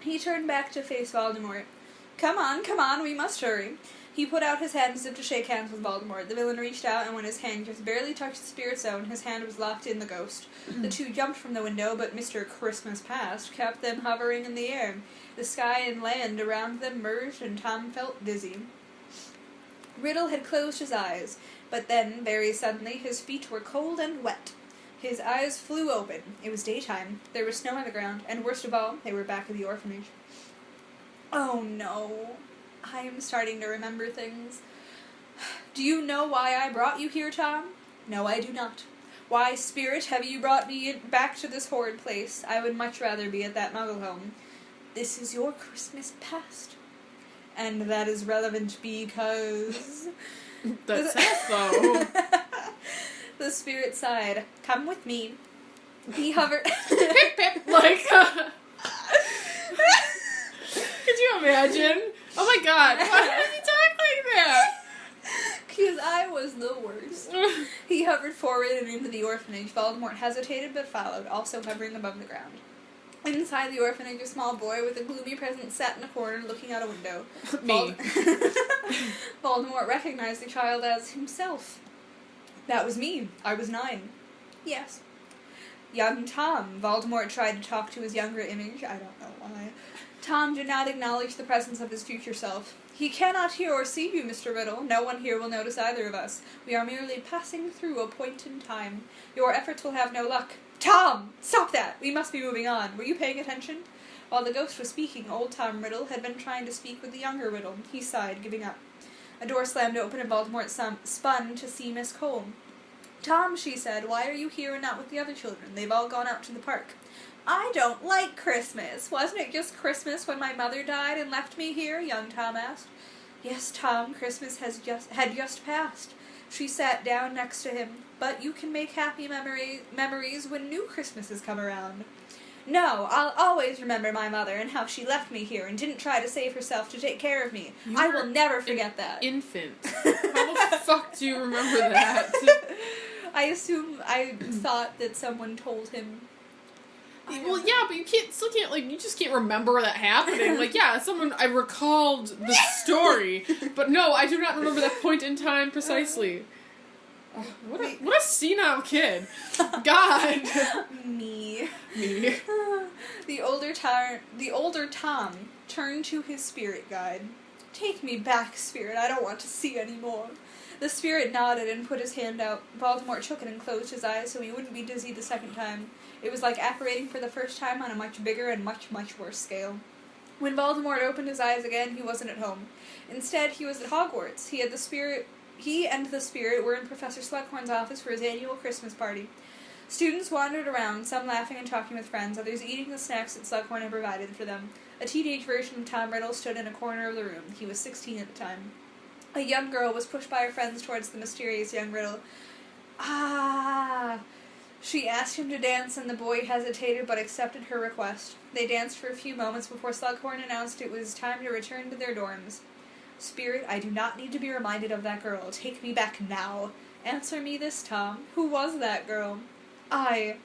He turned back to face Voldemort. Come on, we must hurry. He put out his hand as if to shake hands with Voldemort. The villain reached out, and when his hand just barely touched the spirit's own, his hand was locked in the ghost. The two jumped from the window, but Mr. Christmas Past kept them hovering in the air. The sky and land around them merged, and Tom felt dizzy. Riddle had closed his eyes, but then, very suddenly, his feet were cold and wet. His eyes flew open. It was daytime. There was snow on the ground, and worst of all, they were back at the orphanage. Oh no. I am starting to remember things. Do you know why I brought you here, Tom? No, I do not. Why, Spirit, have you brought me back to this horrid place? I would much rather be at that Muggle home. This is your Christmas past. And that is relevant because... That's it, though. The Spirit sighed. Come with me. He hovered... Pip, pip, like... Could you imagine? Oh my god, why did he talk like that? Because I was the worst. He hovered forward and into the orphanage. Voldemort hesitated but followed, also hovering above the ground. Inside the orphanage, a small boy with a gloomy presence sat in a corner looking out a window. Me. Voldemort recognized the child as himself. That was me. I was 9. Yes. Young Tom. Voldemort tried to talk to his younger image. I don't know why. Tom did not acknowledge the presence of his future self. He cannot hear or see you, Mr. Riddle. No one here will notice either of us. We are merely passing through a point in time. Your efforts will have no luck. Tom! Stop that! We must be moving on. Were you paying attention? While the ghost was speaking, old Tom Riddle had been trying to speak with the younger Riddle. He sighed, giving up. A door slammed open and Voldemort spun to see Miss Cole. Tom, she said, why are you here and not with the other children? They've all gone out to the park. I don't like Christmas. Wasn't it just Christmas when my mother died and left me here? Young Tom asked. Yes, Tom, Christmas had just passed. She sat down next to him. But you can make happy memories when new Christmases come around. No, I'll always remember my mother and how she left me here and didn't try to save herself to take care of me. I will never forget that. Infant. How the fuck do you remember that? I thought that someone told him. Well, yeah, but you just can't remember that happening. Like, yeah, I recalled the story, but no, I do not remember that point in time precisely. What a senile kid. God. Me. The older Tom turned to his spirit guide. Take me back, Spirit. I don't want to see anymore. The spirit nodded and put his hand out. Voldemort took it and closed his eyes so he wouldn't be dizzy the second time. It was like apparating for the first time on a much bigger and much, much worse scale. When Voldemort opened his eyes again, he wasn't at home. Instead, he was at Hogwarts. He and the spirit were in Professor Slughorn's office for his annual Christmas party. Students wandered around, some laughing and talking with friends, others eating the snacks that Slughorn had provided for them. A teenage version of Tom Riddle stood in a corner of the room. He was 16 at the time. A young girl was pushed by her friends towards the mysterious young Riddle. Ah! She asked him to dance, and the boy hesitated but accepted her request. They danced for a few moments before Slughorn announced it was time to return to their dorms. Spirit, I do not need to be reminded of that girl. Take me back now. Answer me this, Tom. Who was that girl? I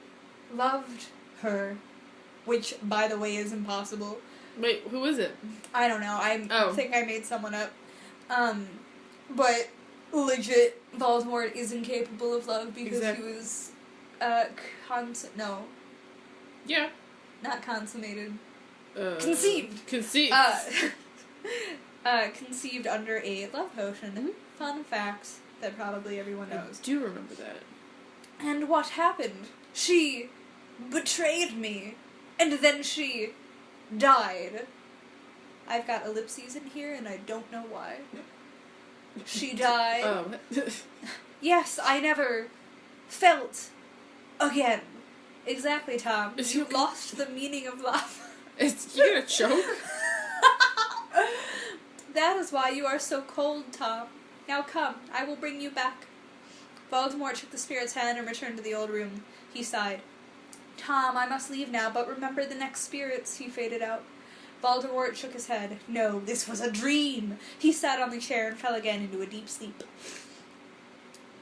loved her. Which, by the way, is impossible. Wait, who is it? I don't know. I think I made someone up. But legit, Voldemort is incapable of love because he was, Yeah. Not consummated. Conceived. Conceived under a love potion. Mm-hmm. Fun facts that probably everyone knows. I do remember that. And what happened? She betrayed me. And then she died. I've got ellipses in here and I don't know why. She died. Oh. Yes, I never felt again. Exactly, Tom. You lost the meaning of love. You gonna choke? That is why you are so cold, Tom. Now come, I will bring you back. Voldemort took the spirit's hand and returned to the old room. He sighed. Tom, I must leave now, but remember the next spirits. He faded out. Voldemort shook his head. No, this was a dream. He sat on the chair and fell again into a deep sleep.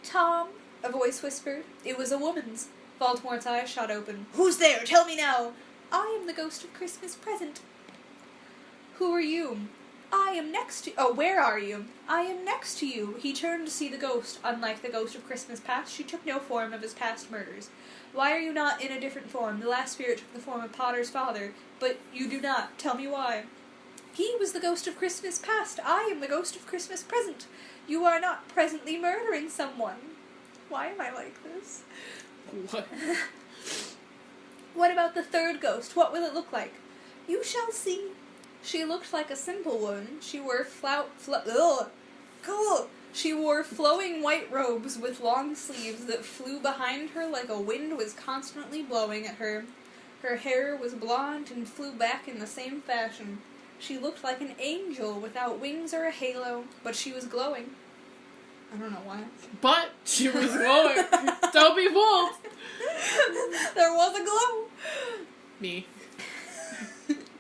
Tom, a voice whispered. It was a woman's. Voldemort's eyes shot open. Who's there? Tell me now. I am the ghost of Christmas present. Who are you? I am next to... Oh, where are you? I am next to you. He turned to see the ghost. Unlike the ghost of Christmas past, she took no form of his past murders. Why are you not in a different form? The last spirit took the form of Potter's father, but you do not. Tell me why. He was the ghost of Christmas past. I am the ghost of Christmas present. You are not presently murdering someone. Why am I like this? What? What about the third ghost? What will it look like? You shall see. She looked like a simple woman. She wore She wore flowing white robes with long sleeves that flew behind her like a wind was constantly blowing at her. Her hair was blonde and flew back in the same fashion. She looked like an angel without wings or a halo, but she was glowing. I don't know why. But she was glowing. Don't be fooled. There was a glow. Me.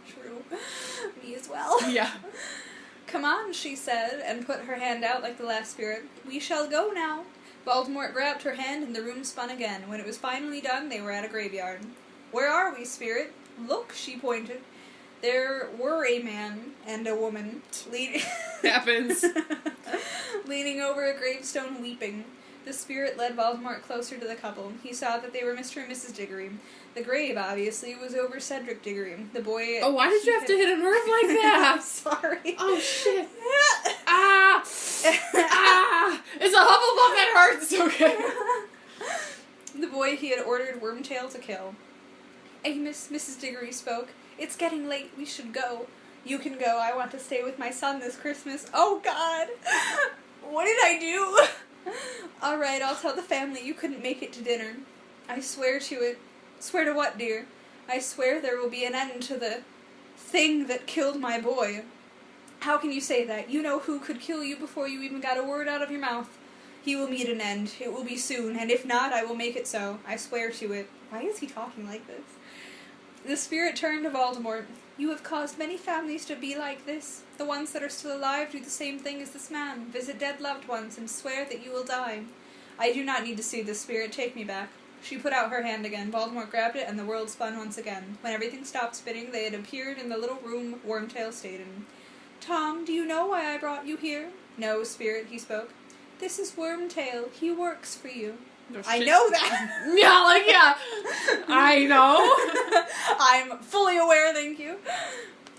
True. Me as well. Yeah. Come on, she said, and put her hand out like the last spirit. We shall go now. Voldemort grabbed her hand and the room spun again. When it was finally done, they were at a graveyard. Where are we, spirit? Look, she pointed. There were a man and a woman Happens. leaning over a gravestone weeping. The spirit led Voldemort closer to the couple. He saw that they were Mr. and Mrs. Diggory. The grave, obviously, was over Cedric Diggory. The boy... Oh, why did you have to hit a nerve like that? Sorry. Oh, shit. Ah! Ah! It's a Hufflepuff that hurts. Okay. The boy he had ordered Wormtail to kill. Amos, Mrs. Diggory spoke. It's getting late. We should go. You can go. I want to stay with my son this Christmas. Oh, God. What did I do? All right, I'll tell the family you couldn't make it to dinner. I swear to it. Swear to what, dear? I swear there will be an end to the thing that killed my boy. How can you say that? You know who could kill you before you even got a word out of your mouth. He will meet an end. It will be soon, and if not, I will make it so. I swear to it. Why is he talking like this? The spirit turned to Voldemort. You have caused many families to be like this. The ones that are still alive do the same thing as this man. Visit dead loved ones and swear that you will die. I do not need to see this spirit. Take me back. She put out her hand again. Voldemort grabbed it, and the world spun once again. When everything stopped spinning, they had appeared in the little room Wormtail stayed in. Tom, do you know why I brought you here? No, spirit, he spoke. This is Wormtail. He works for you. No, I know that. Yeah. I know. I'm fully aware, thank you.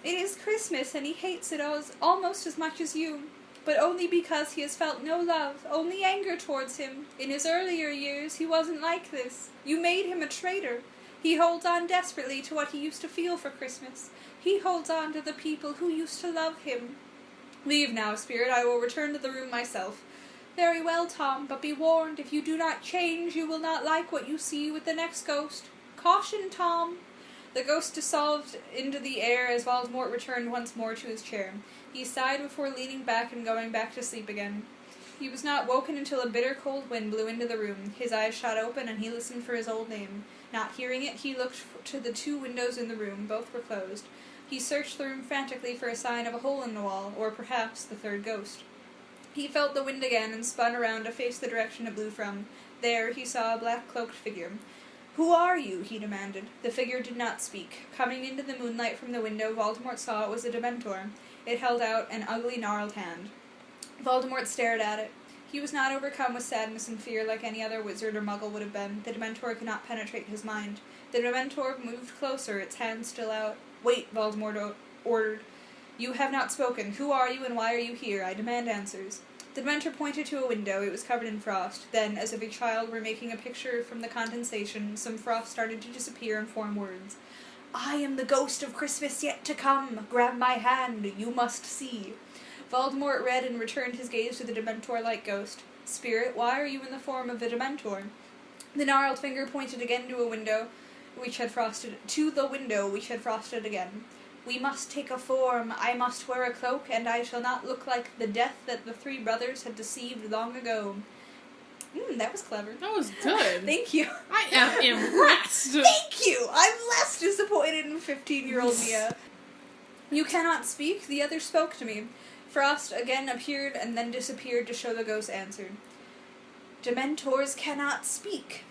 It is Christmas, and he hates it almost as much as you. But only because he has felt no love, only anger towards him. In his earlier years, he wasn't like this. You made him a traitor. He holds on desperately to what he used to feel for Christmas. He holds on to the people who used to love him. Leave now, spirit. I will return to the room myself. Very well, Tom, but be warned, if you do not change, you will not like what you see with the next ghost. Caution, Tom. The ghost dissolved into the air as Voldemort returned once more to his chair. He sighed before leaning back and going back to sleep again. He was not woken until a bitter cold wind blew into the room. His eyes shot open and he listened for his old name. Not hearing it, he looked to the two windows in the room. Both were closed. He searched the room frantically for a sign of a hole in the wall, or perhaps the third ghost. He felt the wind again and spun around to face the direction it blew from. There he saw a black-cloaked figure. Who are you? He demanded. The figure did not speak. Coming into the moonlight from the window, Voldemort saw it was a Dementor. It held out an ugly, gnarled hand. Voldemort stared at it. He was not overcome with sadness and fear like any other wizard or muggle would have been. The Dementor could not penetrate his mind. The Dementor moved closer, its hand still out. Wait, Voldemort ordered. You have not spoken. Who are you and why are you here? I demand answers. The Dementor pointed to a window. It was covered in frost. Then, as if a child were making a picture from the condensation, some frost started to disappear and form words. I am the ghost of Christmas yet to come. Grab my hand. You must see. Voldemort read and returned his gaze to the Dementor-like ghost. Spirit, why are you in the form of a Dementor? The gnarled finger pointed again to the window which had frosted again. We must take a form. I must wear a cloak, and I shall not look like the death that the three brothers had deceived long ago. That was clever. That was good. Thank you. I am impressed. Thank you. I'm less disappointed in 15-year-old Mia. You cannot speak? The other spoke to me. Frost again appeared and then disappeared to show the ghost answered. Dementors cannot speak.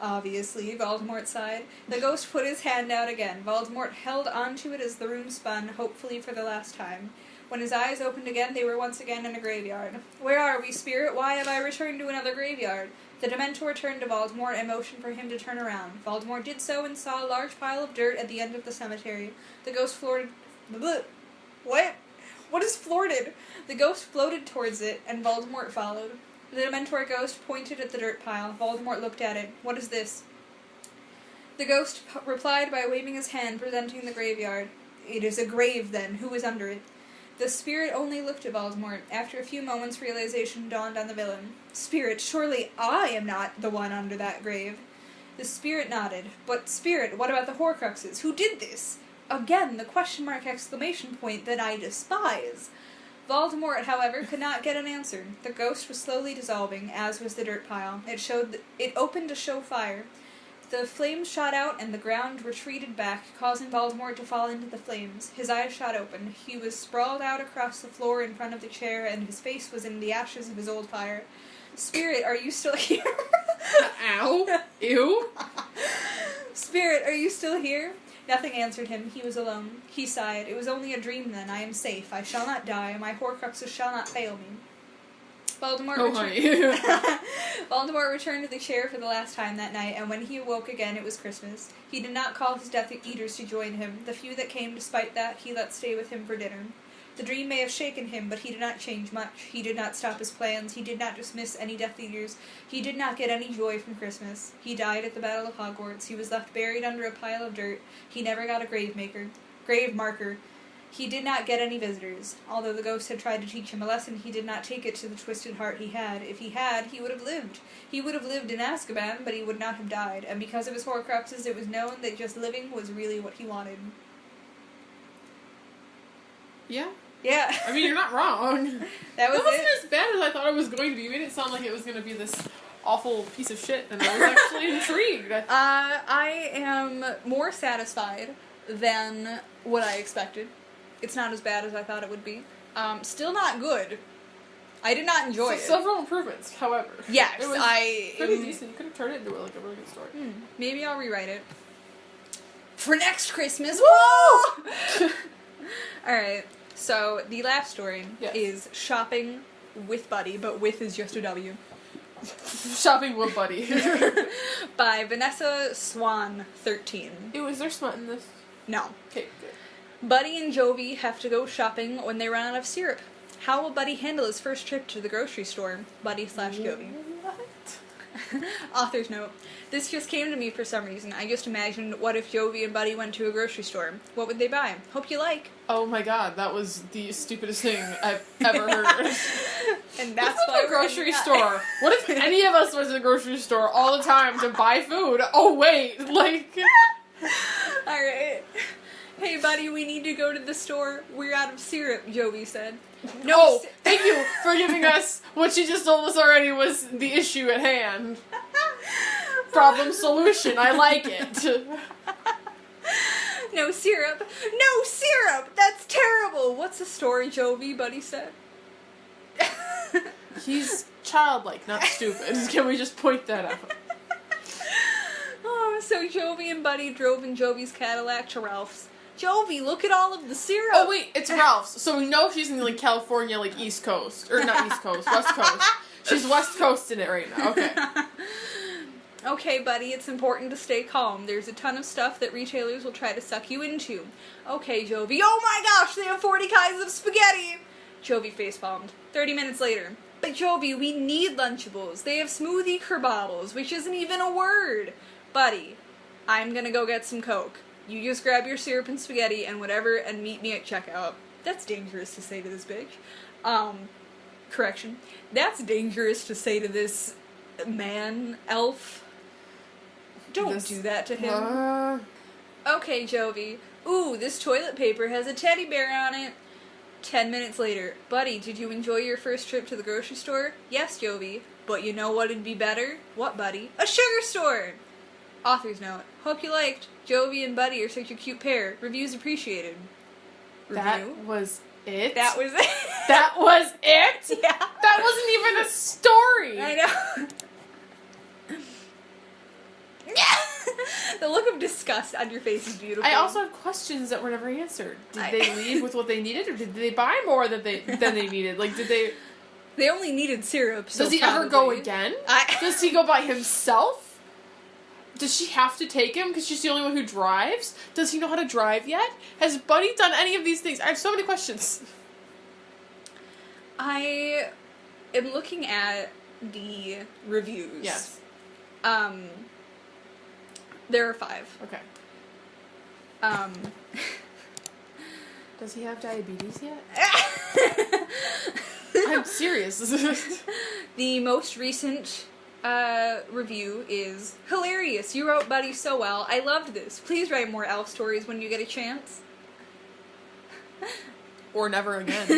Obviously, Voldemort sighed. The ghost put his hand out again. Voldemort held onto it as the room spun, hopefully for the last time. When his eyes opened again, they were once again in a graveyard. Where are we, spirit? Why have I returned to another graveyard? The Dementor turned to Voldemort and motioned for him to turn around. Voldemort did so and saw a large pile of dirt at the end of the cemetery. The ghost floated... What? What is floated? The ghost floated towards it, and Voldemort followed. The Dementor ghost pointed at the dirt pile. Voldemort looked at it. What is this? The ghost replied by waving his hand, presenting the graveyard. It is a grave, then. Who is under it? The spirit only looked at Voldemort. After a few moments, realization dawned on the villain. Spirit, surely I am not the one under that grave. The spirit nodded. But, spirit, what about the Horcruxes? Who did this? Again, the question mark exclamation point that I despise. Voldemort, however, could not get an answer. The ghost was slowly dissolving, as was the dirt pile. It opened to show fire. The flames shot out, and the ground retreated back, causing Voldemort to fall into the flames. His eyes shot open. He was sprawled out across the floor in front of the chair, and his face was in the ashes of his old fire. Spirit, are you still here? Ow. Ew. Spirit, are you still here? Nothing answered him. He was alone. He sighed. It was only a dream then. I am safe. I shall not die. My Horcruxes shall not fail me. Voldemort returned to the chair for the last time that night, and when he awoke again, it was Christmas. He did not call his Death Eaters to join him. The few that came despite that, he let stay with him for dinner. The dream may have shaken him, but he did not change much. He did not stop his plans. He did not dismiss any Death Eaters. He did not get any joy from Christmas. He died at the Battle of Hogwarts. He was left buried under a pile of dirt. He never got a grave marker. He did not get any visitors. Although the ghost had tried to teach him a lesson, he did not take it to the twisted heart he had. If he had, he would have lived. He would have lived in Azkaban, but he would not have died. And because of his Horcruxes, it was known that just living was really what he wanted. Yeah. Yeah. I mean, you're not wrong. That was wasn't it. as bad as I thought it was going to be. You made it sound like it was going to be this awful piece of shit, and I was actually intrigued. I am more satisfied than what I expected. It's not as bad as I thought it would be. Still not good. I did not enjoy it. Several improvements, however. Yes, it was pretty decent. You could have turned it into a really good story. Maybe I'll rewrite it. For next Christmas. Woo! Alright, so the last story Yes. is Shopping with Buddy, but with is just a W. Shopping with Buddy. By Vanessa Swan, 13. Ew, is there smut in this? No. Okay, good. Buddy and Jovi have to go shopping when they run out of syrup. How will Buddy handle his first trip to the grocery store? Buddy/Jovi. What? Author's note. This just came to me for some reason. I just imagined, what if Jovi and Buddy went to a grocery store? What would they buy? Hope you like. Oh my god, that was the stupidest thing I've ever heard. And that's why the grocery store. What if any of us went to the grocery store all the time to buy food? Oh wait, like... Alright. Hey buddy, we need to go to the store. We're out of syrup, Jovi said. No, thank you for giving us what you just told us already was the issue at hand. Problem solution, I like it. No syrup. No syrup! That's terrible! What's the story, Jovi? Buddy said. He's childlike, not stupid. Can we just point that out? Oh, so Jovi and Buddy drove in Jovi's Cadillac to Ralph's. Jovi, look at all of the syrup! Oh wait, it's Ralph's. So we know she's in like California, like East Coast. Or not East Coast, West Coast. She's West Coasting it right now. Okay. Okay, buddy, it's important to stay calm. There's a ton of stuff that retailers will try to suck you into. Okay, Jovi. Oh my gosh, they have 40 kinds of spaghetti! Jovi facepalmed. 30 minutes later. But Jovi, we need Lunchables. They have smoothie kerbobles, which isn't even a word. Buddy, I'm gonna go get some Coke. You just grab your syrup and spaghetti and whatever and meet me at checkout. That's dangerous to say to this bitch. Correction. That's dangerous to say to this man, elf. Don't do that to him. Okay, Jovi. Ooh, this toilet paper has a teddy bear on it. 10 minutes later. Buddy, did you enjoy your first trip to the grocery store? Yes, Jovi. But you know what'd be better? What, buddy? A sugar store! Author's note. Hope you liked. Jovi and Buddy are such a cute pair. Reviews appreciated. Review? That was it? That was it. That was it? Yeah. That wasn't even a story! I know. The look of disgust on your face is beautiful. I also have questions that were never answered. Did they leave with what they needed, or did they buy more than they needed? Like, did they... They only needed syrup, so Does he ever go again? Does he go by himself? Does she have to take him because she's the only one who drives? Does he know how to drive yet? Has Buddy done any of these things? I have so many questions. I am looking at the reviews. Yes. There are 5. Okay. Does he have diabetes yet? I'm serious. The most recent review is hilarious. You wrote Buddy so well. I loved this. Please write more elf stories when you get a chance. Or never again.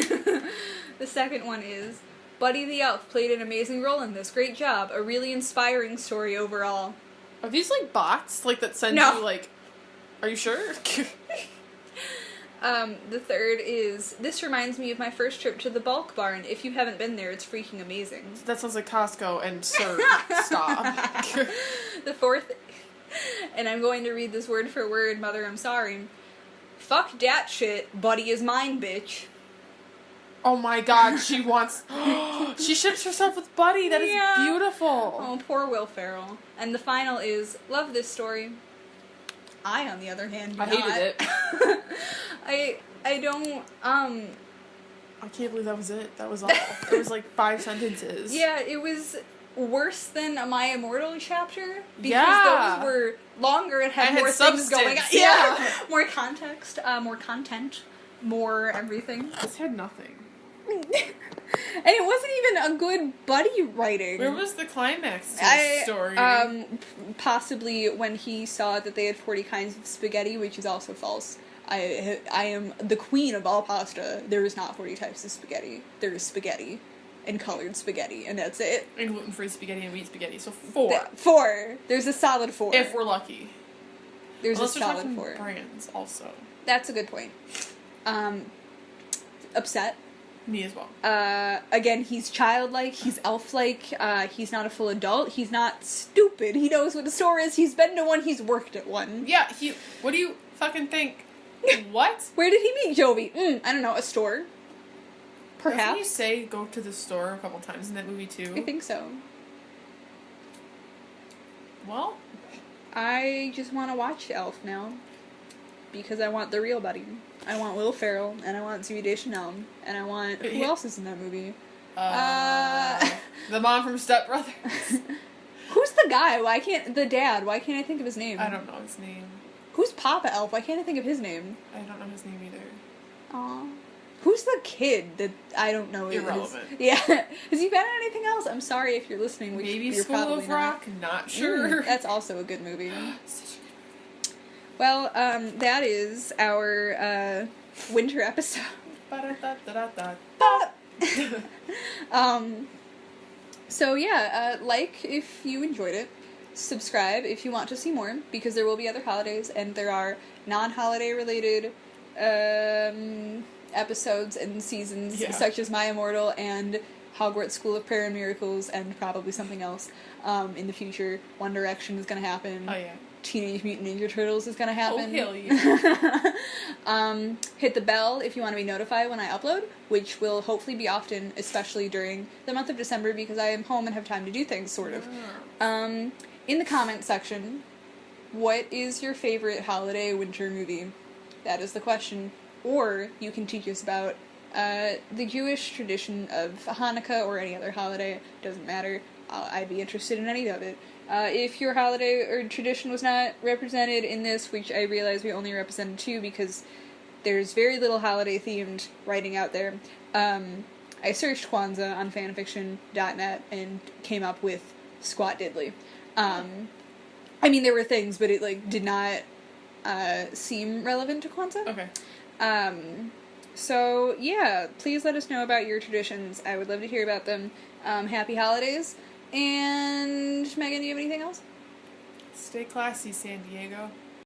The second one is Buddy the Elf played an amazing role in this. Great job. A really inspiring story overall. Are these like bots? Like that send No. you like... Are you sure? The third is, this reminds me of my first trip to the bulk barn. If you haven't been there, it's freaking amazing. That sounds like Costco and sir, stop. The fourth, and I'm going to read this word for word, Mother, I'm sorry. Fuck dat shit, Buddy is mine, bitch. Oh my god, she wants... she ships herself with Buddy. That is beautiful. Oh, poor Will Ferrell. And the final is, love this story. I, on the other hand, do I hated not. it. I don't, I can't believe that was it. That was all. It was like 5 sentences. Yeah, it was worse than a My Immortal chapter. Because Yeah. those were longer and had And more had things substance. going on. Yeah. More context, more content, more everything. This had nothing. And it wasn't even a good Buddy writing. Where was the climax to the story? Possibly when he saw that they had 40 kinds of spaghetti, which is also false. I am the queen of all pasta. There is not 40 types of spaghetti. There is spaghetti and colored spaghetti, and that's it. And gluten-free spaghetti and wheat spaghetti. So 4. 4. There's a solid 4. If we're lucky. There's Unless a we're solid talking 4. brands also. That's a good point. Upset. Me as well. Again, he's childlike, he's elf-like, he's not a full adult, he's not stupid, he knows what a store is, he's been to one, he's worked at one. Yeah, what do you fucking think? What? Where did he meet Jovi? I don't know, a store? Doesn't Perhaps? you say go to the store a couple times in that movie too? I think so. Well, I just want to watch Elf now. Because I want the real Buddy. I want Will Ferrell, and I want Zooey Deschanel, and I want... Who else is in that movie? the mom from Step Brothers. Who's the guy? The dad, why can't I think of his name? I don't know his name. Who's Papa Elf? Why can't I think of his name? I don't know his name either. Aw. Who's the kid that I don't know? Irrelevant. Yeah. Has he been in anything else? I'm sorry if you're listening. Which Maybe you're School probably of Rock? Not sure. That's also a good movie. Well, that is our winter episode. So yeah, like if you enjoyed it. Subscribe if you want to see more, because there will be other holidays, and there are non-holiday related episodes and seasons, such as My Immortal and Hogwarts School of Prayer and Miracles, and probably something else in the future. One Direction is going to happen. Oh yeah. Teenage Mutant Ninja Turtles is going to happen. Oh, hell yeah. Hit the bell if you want to be notified when I upload, which will hopefully be often, especially during the month of December, because I am home and have time to do things, sort of. In the comment section, what is your favorite holiday winter movie? That is the question. Or you can teach us about the Jewish tradition of Hanukkah or any other holiday. Doesn't matter. I'd be interested in any of it. If your holiday or tradition was not represented in this, which I realize we only represented 2 because there's very little holiday-themed writing out there, I searched Kwanzaa on fanfiction.net and came up with Squat Diddly. I mean, there were things, but it, did not seem relevant to Kwanzaa. Okay. So, yeah, please let us know about your traditions. I would love to hear about them. Happy holidays. And, Megan, do you have anything else? Stay classy, San Diego.